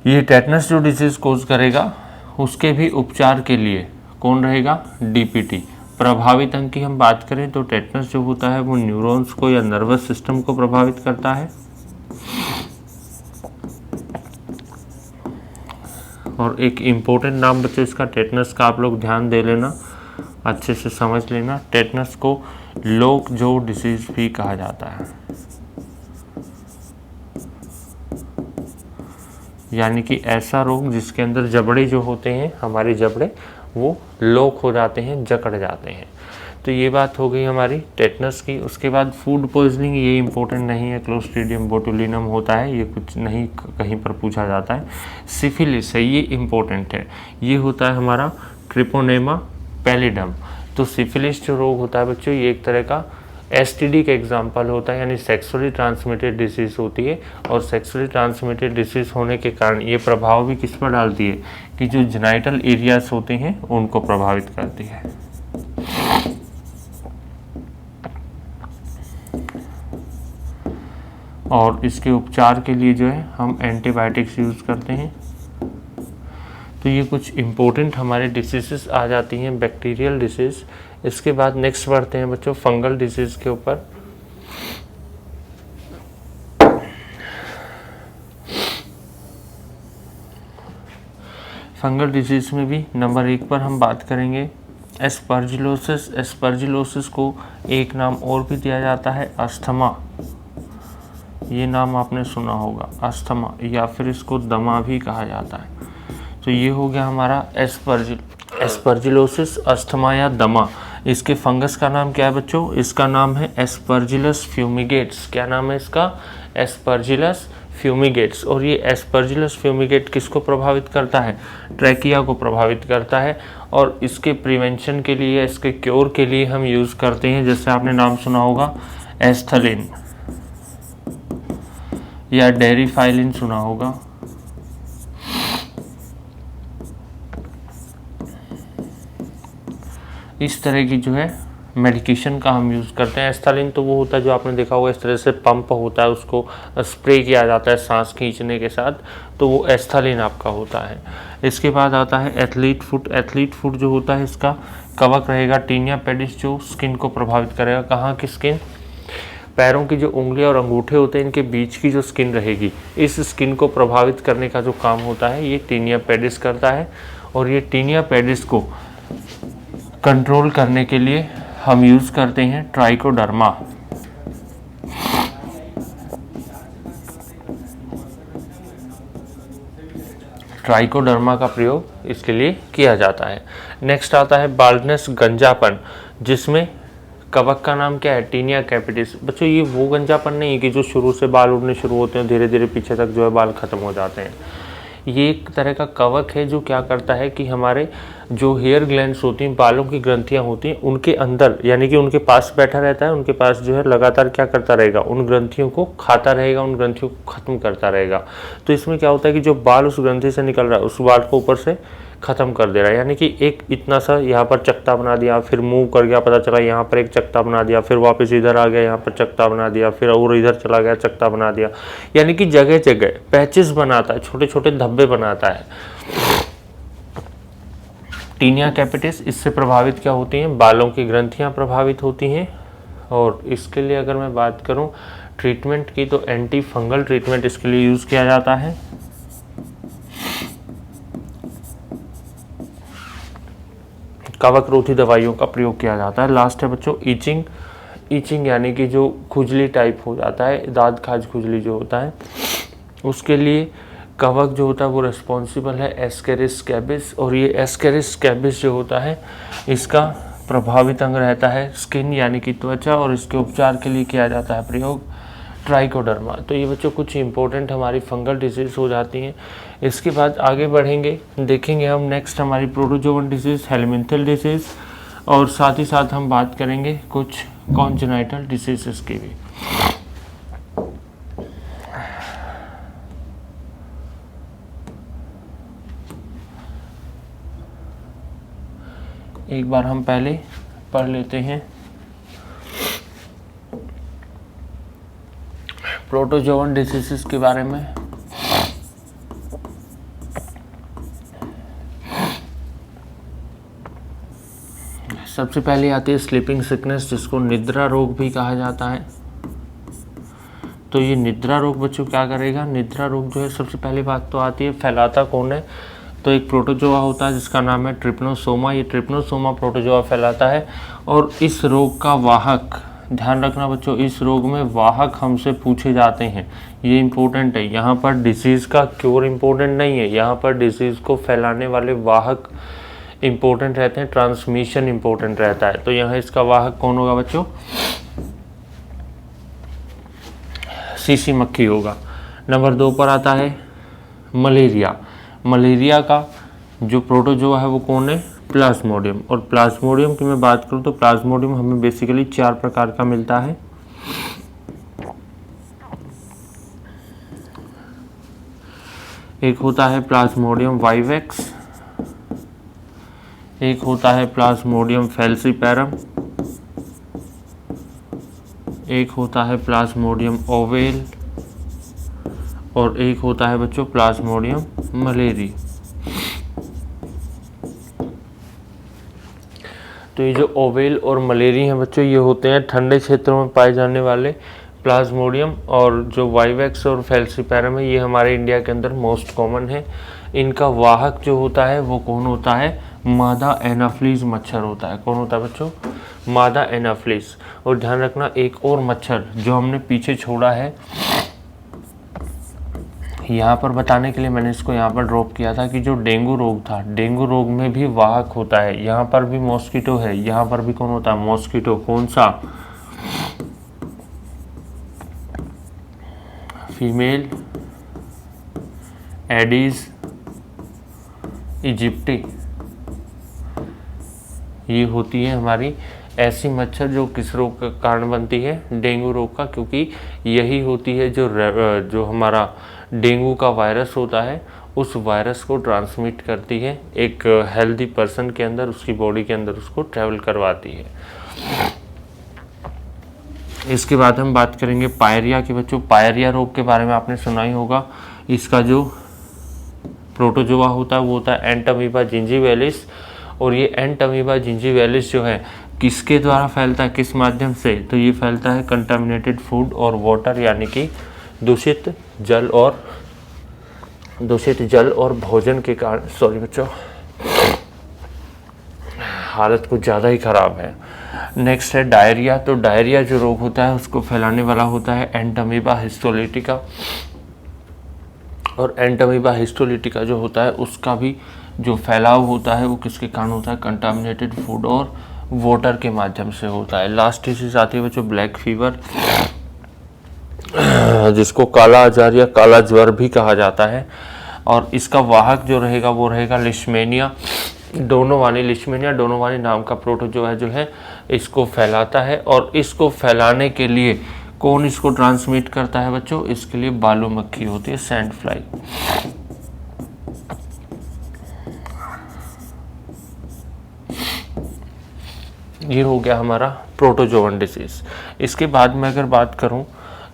ये टेटनस जो डिजीज़ कोज करेगा उसके भी उपचार के लिए कौन रहेगा, डीपीटी। प्रभावित अंग की हम बात करें तो टेटनस जो होता है वो न्यूरॉन्स को या नर्वस सिस्टम को प्रभावित करता है। और एक इम्पोर्टेंट नाम बच्चों इसका टेटनस का आप लोग ध्यान दे लेना, अच्छे से समझ लेना। टेटनस को लोक जो डिसीज़ भी कहा जाता है, यानी कि ऐसा रोग जिसके अंदर जबड़े जो होते हैं, हमारे जबड़े वो लोक हो जाते हैं, जकड़ जाते हैं। तो ये बात हो गई हमारी टेटनस की। उसके बाद फूड पॉइजनिंग, ये इंपॉर्टेंट नहीं है, क्लोस्ट्रीडियम बोटुलिनम होता है, ये कुछ नहीं कहीं पर पूछा जाता है। सिफिलिस है, ये इंपॉर्टेंट है, ये होता है हमारा ट्रिपोनेमा पैलिडम। तो सिफिलिस जो रोग होता है बच्चों, ये एक तरह का एसटीडी का एग्जाम्पल होता है, यानी सेक्सुअली ट्रांसमिटेड डिसीज़ होती है। और सेक्सुअली ट्रांसमिटेड डिसीज़ होने के कारण ये प्रभाव भी किस पर डालती है कि जो जेनाइटल एरियाज होते हैं उनको प्रभावित करती है। और इसके उपचार के लिए जो है हम एंटीबायोटिक्स यूज़ करते हैं। तो ये कुछ इम्पोर्टेंट हमारे डिसीज़ आ जाती हैं, बैक्टीरियल डिसीज़। इसके बाद नेक्स्ट बढ़ते हैं बच्चों फंगल डिसीज़ के ऊपर। फंगल डिजीज़ में भी नंबर 1 पर हम बात करेंगे एस्परजिलोसिस। एस्परजिलोसिस को एक नाम और भी दिया जाता है अस्थमा, ये नाम आपने सुना होगा, अस्थमा, या फिर इसको दमा भी कहा जाता है। तो ये हो गया हमारा एस्परजिलोसिस, अस्थमा या दमा। इसके फंगस का नाम क्या है बच्चों, इसका नाम है एस्परजिलस फ्यूमिगेट्स। क्या नाम है इसका, एस्परजिलस फ्यूमिगेट्स। और ये एस्परजिलस फ्यूमिगेट किसको प्रभावित करता है, ट्रैकिया को प्रभावित करता है। और इसके प्रिवेंशन के लिए, इसके क्योर के लिए हम यूज़ करते हैं, जैसे आपने नाम सुना होगा एस्थलीन। या डेरिफाइलिन सुना होगा। इस तरह की जो है मेडिकेशन का हम यूज़ करते हैं। एस्थालिन तो वो होता है जो आपने देखा होगा इस तरह से पंप होता है, उसको स्प्रे किया जाता है सांस खींचने के साथ, तो वो एस्थालिन आपका होता है। इसके बाद आता है एथलीट फुट। एथलीट फुट जो होता है इसका कवक रहेगा टीनिया पेडिस, जो स्किन को प्रभावित करेगा। कहाँ की स्किन? पैरों की जो उंगलियां और अंगूठे होते हैं इनके बीच की जो स्किन रहेगी, इस स्किन को प्रभावित करने का जो काम होता है ये टीनिया पेडिस करता है। और ये टीनिया पेडिस को कंट्रोल करने के लिए हम यूज़ करते हैं ट्राइकोडर्मा। ट्राइकोडर्मा का प्रयोग इसके लिए किया जाता है। नेक्स्ट आता है बाल्डनेस, गंजापन, जिसमें कवक का नाम क्या है? Tinea capitis. बच्चों ये वो गंजापन नहीं है कि जो शुरू से बाल उड़ने शुरू होते हैं धीरे धीरे पीछे तक जो है बाल खत्म हो जाते हैं। ये एक तरह का कवक है जो क्या करता है कि हमारे जो हेयर ग्लैंड्स होती हैं, बालों की ग्रंथियां होती हैं, उनके अंदर यानी कि उनके पास बैठा रहता है, उनके पास जो है लगातार क्या करता रहेगा? उन ग्रंथियों को खाता रहेगा, उन ग्रंथियों को खत्म करता रहेगा। तो इसमें क्या होता है कि जो बाल उस ग्रंथि से निकल रहा है उस बाल को ऊपर से खत्म कर दे रहा है। यानी कि एक इतना सा यहाँ पर चकता बना दिया, फिर मूव कर गया, पता चला यहाँ पर एक चकता बना दिया, फिर वापस इधर आ गया, यहाँ पर चकता बना दिया, फिर और इधर चला गया, चकता बना दिया। यानी कि जगह जगह पैचेस बनाता है, छोटे छोटे धब्बे बनाता है। टीनिया कैपिटिस इससे प्रभावित क्या होती हैं? बालों की ग्रंथियाँ प्रभावित होती हैं। और इसके लिए अगर मैं बात करूँ ट्रीटमेंट की, तो एंटी फंगल ट्रीटमेंट इसके लिए यूज़ किया जाता है। कवक रोधी दवाइयों का प्रयोग किया जाता है। लास्ट है बच्चों ईचिंग। ईचिंग यानी कि जो खुजली टाइप हो जाता है, दाद खाज खुजली जो होता है, उसके लिए कवक जो होता है वो रिस्पॉन्सिबल है एस्केरिस स्कैबिस। और ये एस्केरिस स्कैबिस जो होता है इसका प्रभावित अंग रहता है स्किन यानी कि त्वचा, और इसके उपचार के लिए किया जाता है प्रयोग ट्राइकोडर्मा। तो ये बच्चों कुछ इंपॉर्टेंट हमारी फंगल डिजीज़ हो जाती हैं। इसके बाद आगे बढ़ेंगे, देखेंगे हम नेक्स्ट हमारी प्रोटोजोवन डिजीज़, हेलमिंथल डिजीज़, और साथ ही साथ हम बात करेंगे कुछ कॉन्जेनाइटल डिजीज़ की भी। एक बार हम पहले पढ़ लेते हैं प्रोटोजोवन डिसीजेस के बारे में। सबसे पहले आती है स्लीपिंग सिकनेस, जिसको निद्रा रोग भी कहा जाता है। तो ये निद्रा रोग बच्चों क्या करेगा? निद्रा रोग जो है सबसे पहली बात तो आती है फैलाता कौन है? तो एक प्रोटोजोआ होता है जिसका नाम है ट्रिप्नोसोमा। ये ट्रिप्नोसोमा प्रोटोजोआ फैलाता है। और इस रोग का वाहक, ध्यान रखना बच्चों, इस रोग में वाहक हमसे पूछे जाते हैं, ये इंपॉर्टेंट है। यहाँ पर डिसीज़ का क्योर इंपॉर्टेंट नहीं है, यहाँ पर डिसीज़ को फैलाने वाले वाहक इंपॉर्टेंट रहते हैं, ट्रांसमिशन इंपॉर्टेंट रहता है। तो यहाँ इसका वाहक कौन होगा बच्चों? सीसी मक्खी होगा। नंबर 2 पर आता है मलेरिया। मलेरिया का जो प्रोटोजोआ है वो कौन है? प्लाज्मोडियम। और प्लाज्मोडियम की मैं बात करूं तो प्लाज्मोडियम हमें बेसिकली 4 प्रकार का मिलता है। एक होता है प्लाज्मोडियम वाइवेक्स, एक होता है प्लाज्मोडियम फैल्सीपैरम, एक होता है प्लाज्मोडियम ओवेल, और एक होता है बच्चों प्लाज्मोडियम मलेरी। तो ये जो ओवेल और मलेरी हैं बच्चों, ये होते हैं ठंडे क्षेत्रों में पाए जाने वाले प्लाज्मोडियम, और जो वाइवेक्स और फैल्सीपैरम है ये हमारे इंडिया के अंदर मोस्ट कॉमन है। इनका वाहक जो होता है वो कौन होता है? मादा एनाफ्लीज मच्छर होता है। कौन होता है बच्चों? मादा एनाफ्लीज। और ध्यान रखना एक और मच्छर जो हमने पीछे छोड़ा है, यहाँ पर बताने के लिए मैंने इसको यहाँ पर ड्रॉप किया था कि जो डेंगू रोग था, डेंगू रोग में भी वाहक होता है। यहाँ पर भी मॉस्किटो है, यहाँ पर भी कौन होता है? मॉस्किटो। कौन सा? फीमेल एडीज इजिप्टी, ये होती है हमारी ऐसी मच्छर जो किस रोग का कारण बनती है, डेंगू रोग का, क्योंकि यही होती है जो हमारा डेंगू का वायरस होता है उस वायरस को ट्रांसमिट करती है एक हेल्दी पर्सन के अंदर, उसकी बॉडी के अंदर उसको ट्रैवल करवाती है। इसके बाद हम बात करेंगे पायरिया की। बच्चों पायरिया रोग के बारे में आपने सुना ही होगा। इसका जो प्रोटोजोआ होता है वो होता है एंटामीबा जिंजीवैलिस, और ये एंटामीबा जिंजीवैलिस जो है किसके द्वारा फैलता है, किस माध्यम से, तो ये फैलता है कंटामिनेटेड फूड और वाटर, यानी कि दूषित जल और भोजन के कारण। सॉरी बच्चों, हालत कुछ ज़्यादा ही ख़राब है। नेक्स्ट है डायरिया। तो डायरिया जो रोग होता है उसको फैलाने वाला होता है एंटामीबा हिस्टोलिटिका, और एंटामीबा हिस्टोलिटिका जो होता है उसका भी जो फैलाव होता है वो किसके कारण होता है, कंटामिनेटेड फूड और वाटर के माध्यम से होता है। लास्ट डिसीज आती है बच्चों ब्लैक फीवर, जिसको काला आजार या काला ज्वर भी कहा जाता है, और इसका वाहक जो रहेगा वो रहेगा लिशमेनिया डोनोवानी नाम का प्रोटोजोआ जो है इसको फैलाता है। और इसको फैलाने के लिए कौन इसको ट्रांसमिट करता है बच्चों, इसके लिए बालू मक्खी होती है, सैंड फ्लाई। ये हो गया हमारा प्रोटोजोवन डिसीज। इसके बाद में अगर बात करूं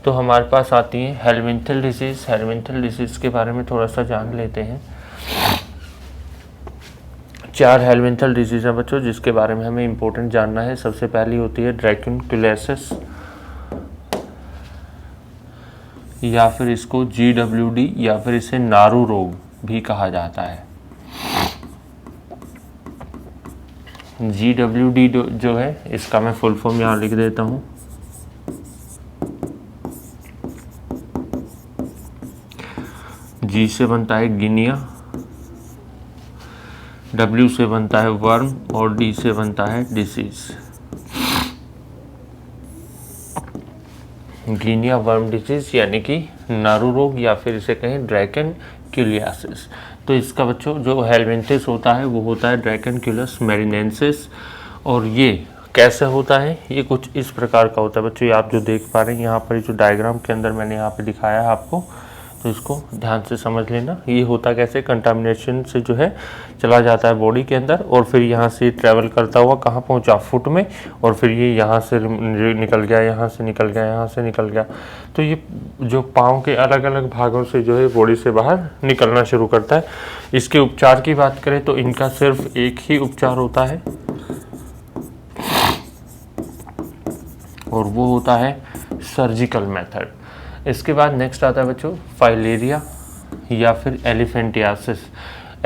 तो हमारे पास आती है हेलमिंथल डिसीज। हेलमिंथल डिसीज के बारे में थोड़ा सा जान लेते हैं। 4 हेलमिंथल डिजीज है बच्चों जिसके बारे में हमें इंपॉर्टेंट जानना है। सबसे पहली होती है ड्रैकुलिसिस, या फिर इसको GWD या फिर इसे नारू रोग भी कहा जाता है। GWD जो है इसका मैं फुल फॉर्म यहाँ लिख देता हूँ। G से बनता है गिनिया, W से बनता है वर्म, और D से बनता है डिसीज। गिनिया वर्म डिजीज यानी कि नारू रोग, या फिर इसे कहें ड्रैकेनक्यूलियासिस। तो इसका बच्चों जो हेलमिंथिस होता है वो होता है ड्रैकेनक्यूलस मेरिनेंसिस, और ये कैसे होता है, ये कुछ इस प्रकार का होता है बच्चों। ये आप जो देख पा रहे हैं यहाँ पर जो डायग्राम के अंदर मैंने यहाँ पे दिखाया है आपको, तो इसको ध्यान से समझ लेना। ये होता कैसे, कंटामिनेशन से जो है चला जाता है बॉडी के अंदर, और फिर यहाँ से ट्रैवल करता हुआ कहाँ पहुँचा, फुट में, और फिर ये यहाँ से निकल गया, यहाँ से निकल गया, यहाँ से निकल गया। तो ये जो पाँव के अलग अलग भागों से जो है बॉडी से बाहर निकलना शुरू करता है। इसके उपचार की बात करें तो इनका सिर्फ एक ही उपचार होता है, और वो होता है सर्जिकल मेथड। इसके बाद नेक्स्ट आता है बच्चों फाइलेरिया या फिर एलिफेंटियासिस।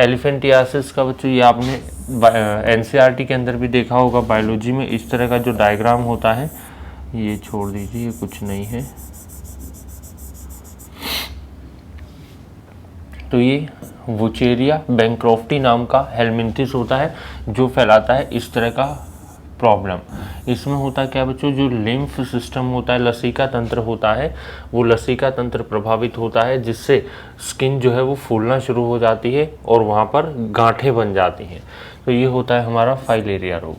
एलिफेंटियासिस का बच्चों ये आपने NCERT के अंदर भी देखा होगा बायोलॉजी में। इस तरह का जो डायग्राम होता है, ये छोड़ दीजिए, ये कुछ नहीं है। तो ये वुचेरिया बैंक्रॉफ्टी नाम का हेलमिंथिस होता है जो फैलाता है इस तरह का प्रॉब्लम। इसमें होता क्या बच्चों, जो लिम्फ सिस्टम होता है, लसीका तंत्र होता है, वो लसीका तंत्र प्रभावित होता है, जिससे स्किन जो है वो फूलना शुरू हो जाती है और वहाँ पर गांठें बन जाती हैं। तो ये होता है हमारा फाइलेरिया रोग।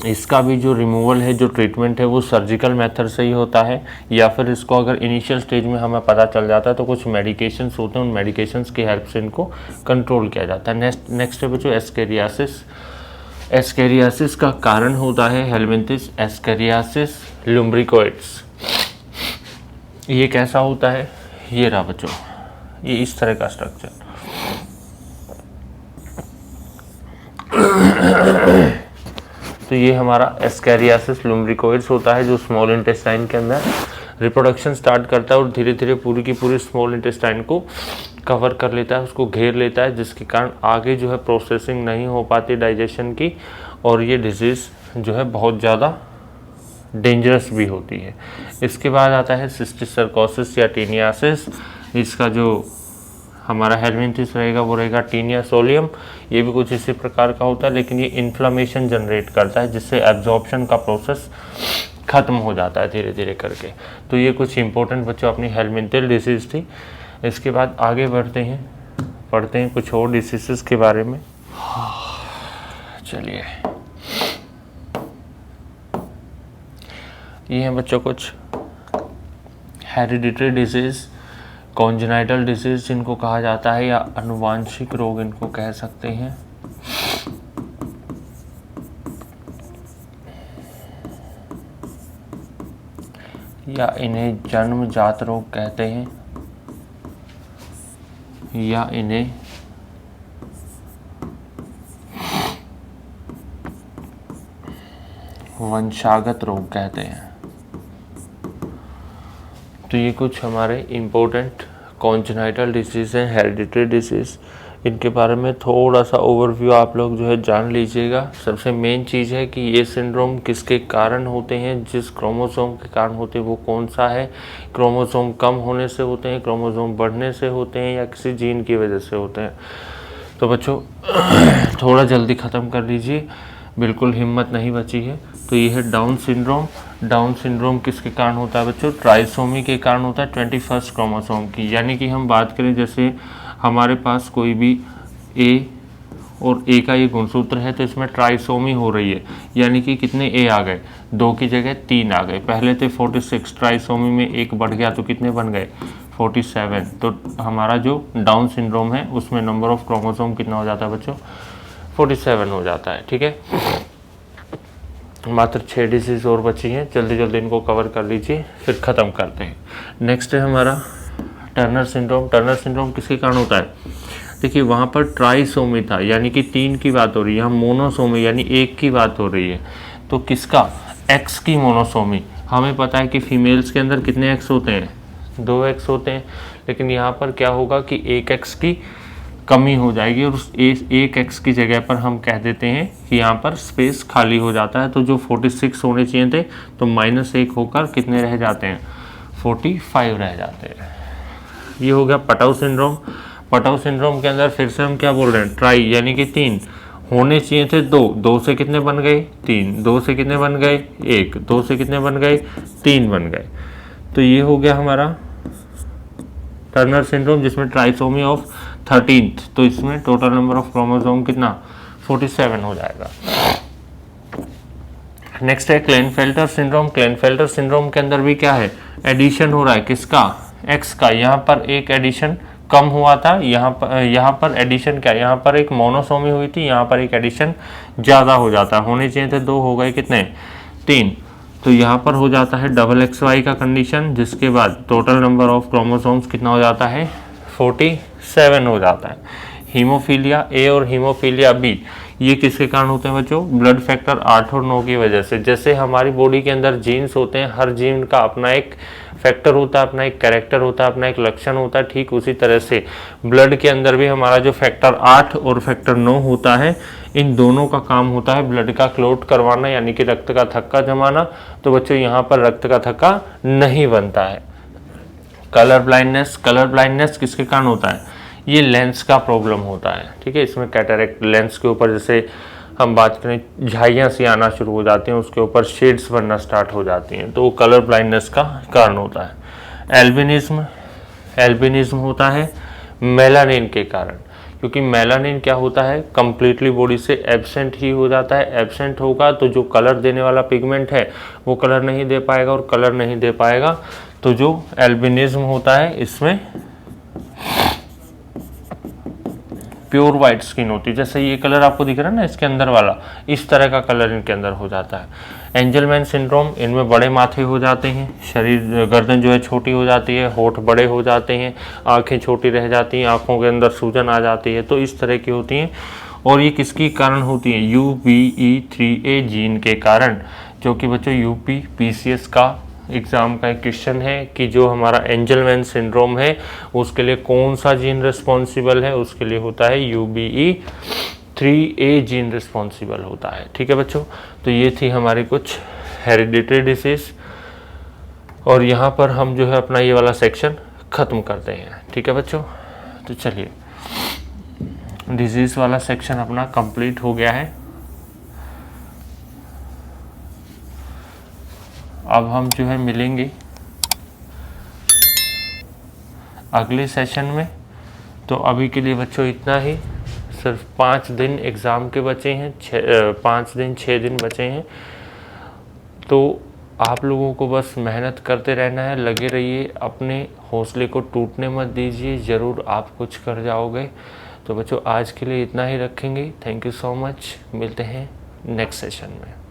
इसका भी जो रिमूवल है, जो ट्रीटमेंट है, वो सर्जिकल मेथड से ही होता है, या फिर इसको अगर इनिशियल स्टेज में हमें पता चल जाता है तो कुछ मेडिकेशंस होते हैं, उन मेडिकेशंस की हेल्प से इनको कंट्रोल किया जाता है। नेक्स्ट है बच्चों एस्केरियासिस। एस्केरियासिस का कारण होता है हेलमिंथिस एस्केरियासिस लुम्ब्रिकोइड्स। ये कैसा होता है, ये रहा बच्चों, ये इस तरह का स्ट्रक्चर। तो ये हमारा एस्केरियासिस लुम्ब्रिकोइड्स होता है जो स्मॉल इंटेस्टाइन के अंदर रिप्रोडक्शन स्टार्ट करता है और धीरे धीरे पूरी की पूरी स्मॉल इंटेस्टाइन को कवर कर लेता है, उसको घेर लेता है, जिसके कारण आगे जो है प्रोसेसिंग नहीं हो पाती डाइजेशन की, और ये डिजीज़ जो है बहुत ज़्यादा डेंजरस भी होती है। इसके बाद आता है सिस्टिक या टीनियासिस। इसका जो हमारा हेलमिंथिस रहेगा वो रहेगा टीनिया सोलियम। ये भी कुछ इसी प्रकार का होता है, लेकिन ये इन्फ्लामेशन जनरेट करता है, जिससे एब्जॉर्प्शन का प्रोसेस ख़त्म हो जाता है धीरे धीरे करके। तो ये कुछ इंपॉर्टेंट बच्चों अपनी हेलमिंथल डिसीज़ थी। इसके बाद आगे बढ़ते हैं, पढ़ते हैं कुछ और डिसीज़ के बारे में। चलिए, ये हैं बच्चों कुछ हेरिडिटरी डिजीज़, कॉन्जेनाइटल डिजीज़ जिनको कहा जाता है, या अनुवांशिक रोग इनको कह सकते हैं। या इन्हें जन्मजात रोग कहते हैं, या इन्हें वंशागत रोग कहते हैं। तो ये कुछ हमारे इम्पोर्टेंट कॉन्जेनाइटल डिजीज़ हैं, हेरिडिटरी डिजीज़। इनके बारे में थोड़ा सा ओवरव्यू आप लोग जो है जान लीजिएगा। सबसे मेन चीज़ है कि ये सिंड्रोम किसके कारण होते हैं, जिस क्रोमोसोम के कारण होते हैं वो कौन सा है, क्रोमोसोम कम होने से होते हैं, क्रोमोसोम बढ़ने से होते हैं, या किसी जीन की वजह से होते हैं। तो बच्चों थोड़ा जल्दी ख़त्म कर लीजिए, बिल्कुल हिम्मत नहीं बची है। तो ये है डाउन सिंड्रोम। डाउन सिंड्रोम किसके कारण होता है बच्चों? ट्राइसोमी के कारण होता है, 21 क्रोमोसोम की। यानी कि हम बात करें जैसे हमारे पास कोई भी ए और ए का ये गुणसूत्र है, तो इसमें ट्राइसोमी हो रही है। यानी कि कितने ए आ गए? 2 की जगह 3 आ गए। पहले थे 46, ट्राइसोमी में एक बढ़ गया तो कितने बन गए? 47। तो हमारा जो डाउन सिंड्रोम है उसमें नंबर ऑफ क्रोमोसोम कितना हो जाता है बच्चों? 47 हो जाता है। ठीक है, मात्र 6 डिजीज़ और बची हैं, जल्दी जल्दी इनको कवर कर लीजिए फिर ख़त्म करते हैं। नेक्स्ट है हमारा टर्नर सिंड्रोम। टर्नर सिंड्रोम किसके कारण होता है? देखिए वहाँ पर ट्राइसोमी था, यानी कि 3 की बात हो रही है, यहाँ मोनोसोमी यानी 1 की बात हो रही है। तो किसका? एक्स की मोनोसोमी। हमें पता है कि फीमेल्स के अंदर कितने एक्स होते हैं? 2 एक्स होते हैं। लेकिन यहाँ पर क्या होगा कि 1 एक्स की कमी हो जाएगी और उस 1 एक्स की जगह पर हम कह देते हैं कि यहाँ पर स्पेस खाली हो जाता है। तो जो 46 होने चाहिए थे तो -1 होकर कितने रह जाते हैं? 45 रह जाते हैं। ये हो गया पटाउ सिंड्रोम। पटाउ सिंड्रोम के अंदर फिर से हम क्या बोल रहे हैं? ट्राई यानी कि 3 होने चाहिए थे, 2 से कितने बन गए? 3। 2 से कितने बन गए? 1। 2 से कितने बन गए? 3 बन गए। तो ये हो गया हमारा टर्नर सिंड्रोम, जिसमें ट्राइसोमी ऑफ 13th। तो इसमें टोटल नंबर ऑफ क्रोमोसोम कितना? 47 हो जाएगा। नेक्स्ट है क्लेनफेल्टर सिंड्रोम। क्लेनफेल्टर सिंड्रोम के अंदर भी क्या है? एडिशन हो रहा है। किसका? एक्स का। यहाँ पर एक एडिशन कम हुआ था, यहाँ पर एडिशन क्या? यहाँ पर एक मोनोसोमी हुई थी, यहाँ पर एक एडिशन ज़्यादा हो जाता है। होने चाहिए थे 2, हो गए कितने? 3। तो यहाँ पर हो जाता है डबल XY का कंडीशन, जिसके बाद टोटल नंबर ऑफ क्रोमोसोम्स कितना हो जाता है? 47 हो जाता है। हीमोफीलिया ए और हीमोफीलिया बी ये किसके कारण होते हैं बच्चों? ब्लड फैक्टर 8 और 9 की वजह से। जैसे हमारी बॉडी के अंदर जीन्स होते हैं, हर जीन का अपना एक फैक्टर होता है, अपना एक कैरेक्टर होता है, अपना एक लक्षण होता है, ठीक उसी तरह से ब्लड के अंदर भी हमारा जो फैक्टर 8 और फैक्टर 9 होता है, इन दोनों का काम होता है ब्लड का क्लॉट करवाना, यानी कि रक्त का थक्का जमाना। तो बच्चों यहाँ पर रक्त का थक्का नहीं बनता है। Colour blindness. कलर ब्लाइंडनेस किसके कारण होता है? ये लेंस का प्रॉब्लम होता है। ठीक है, इसमें कैटरेक्ट, लेंस के ऊपर जैसे हम बात करें झाइयाँ सी आना शुरू हो जाती हैं, उसके ऊपर शेड्स बनना स्टार्ट हो जाती हैं, तो वो कलर ब्लाइंडनेस का कारण होता है। एल्बिनिज्म। एल्बिनिज्म होता है मेलानिन के कारण, क्योंकि मेलानिन क्या होता है? कंप्लीटली बॉडी से एब्सेंट ही हो जाता है। एब्सेंट होगा तो जो कलर देने वाला पिगमेंट है वो कलर नहीं दे पाएगा, और कलर नहीं दे पाएगा तो जो एल्बिनिज्म होता है इसमें प्योर वाइट स्किन होती है। जैसे ये कलर आपको दिख रहा है ना, इसके अंदर वाला, इस तरह का कलर इनके अंदर हो जाता है। एंजलमैन सिंड्रोम, इनमें बड़े माथे हो जाते हैं, शरीर गर्दन जो है छोटी हो जाती है, होठ बड़े हो जाते हैं, आंखें छोटी रह जाती हैं, आंखों के अंदर सूजन आ जाती है। तो इस तरह की होती हैं। और ये किसके कारण होती है? UBE3A जीन के कारण, जो कि बच्चों UPPCS का एग्ज़ाम का एक क्वेश्चन है कि जो हमारा एंजलमैन सिंड्रोम है उसके लिए कौन सा जीन रिस्पॉन्सिबल है? उसके लिए होता है UBE3A जीन रिस्पॉन्सिबल होता है। ठीक है बच्चों, तो ये थी हमारी कुछ हेरिडिटरी डिसीज, और यहाँ पर हम जो है अपना ये वाला सेक्शन ख़त्म करते हैं। ठीक है बच्चों, तो चलिए डिजीज़ वाला सेक्शन अपना कंप्लीट हो गया है। अब हम जो है मिलेंगे अगले सेशन में। तो अभी के लिए बच्चों इतना ही। सिर्फ 5 दिन एग्ज़ाम के बचे हैं, 5 दिन 6 दिन बचे हैं। तो आप लोगों को बस मेहनत करते रहना है, लगे रहिए, अपने हौसले को टूटने मत दीजिए, ज़रूर आप कुछ कर जाओगे। तो बच्चों आज के लिए इतना ही रखेंगे। थैंक यू सो मच, मिलते हैं नेक्स्ट सेशन में।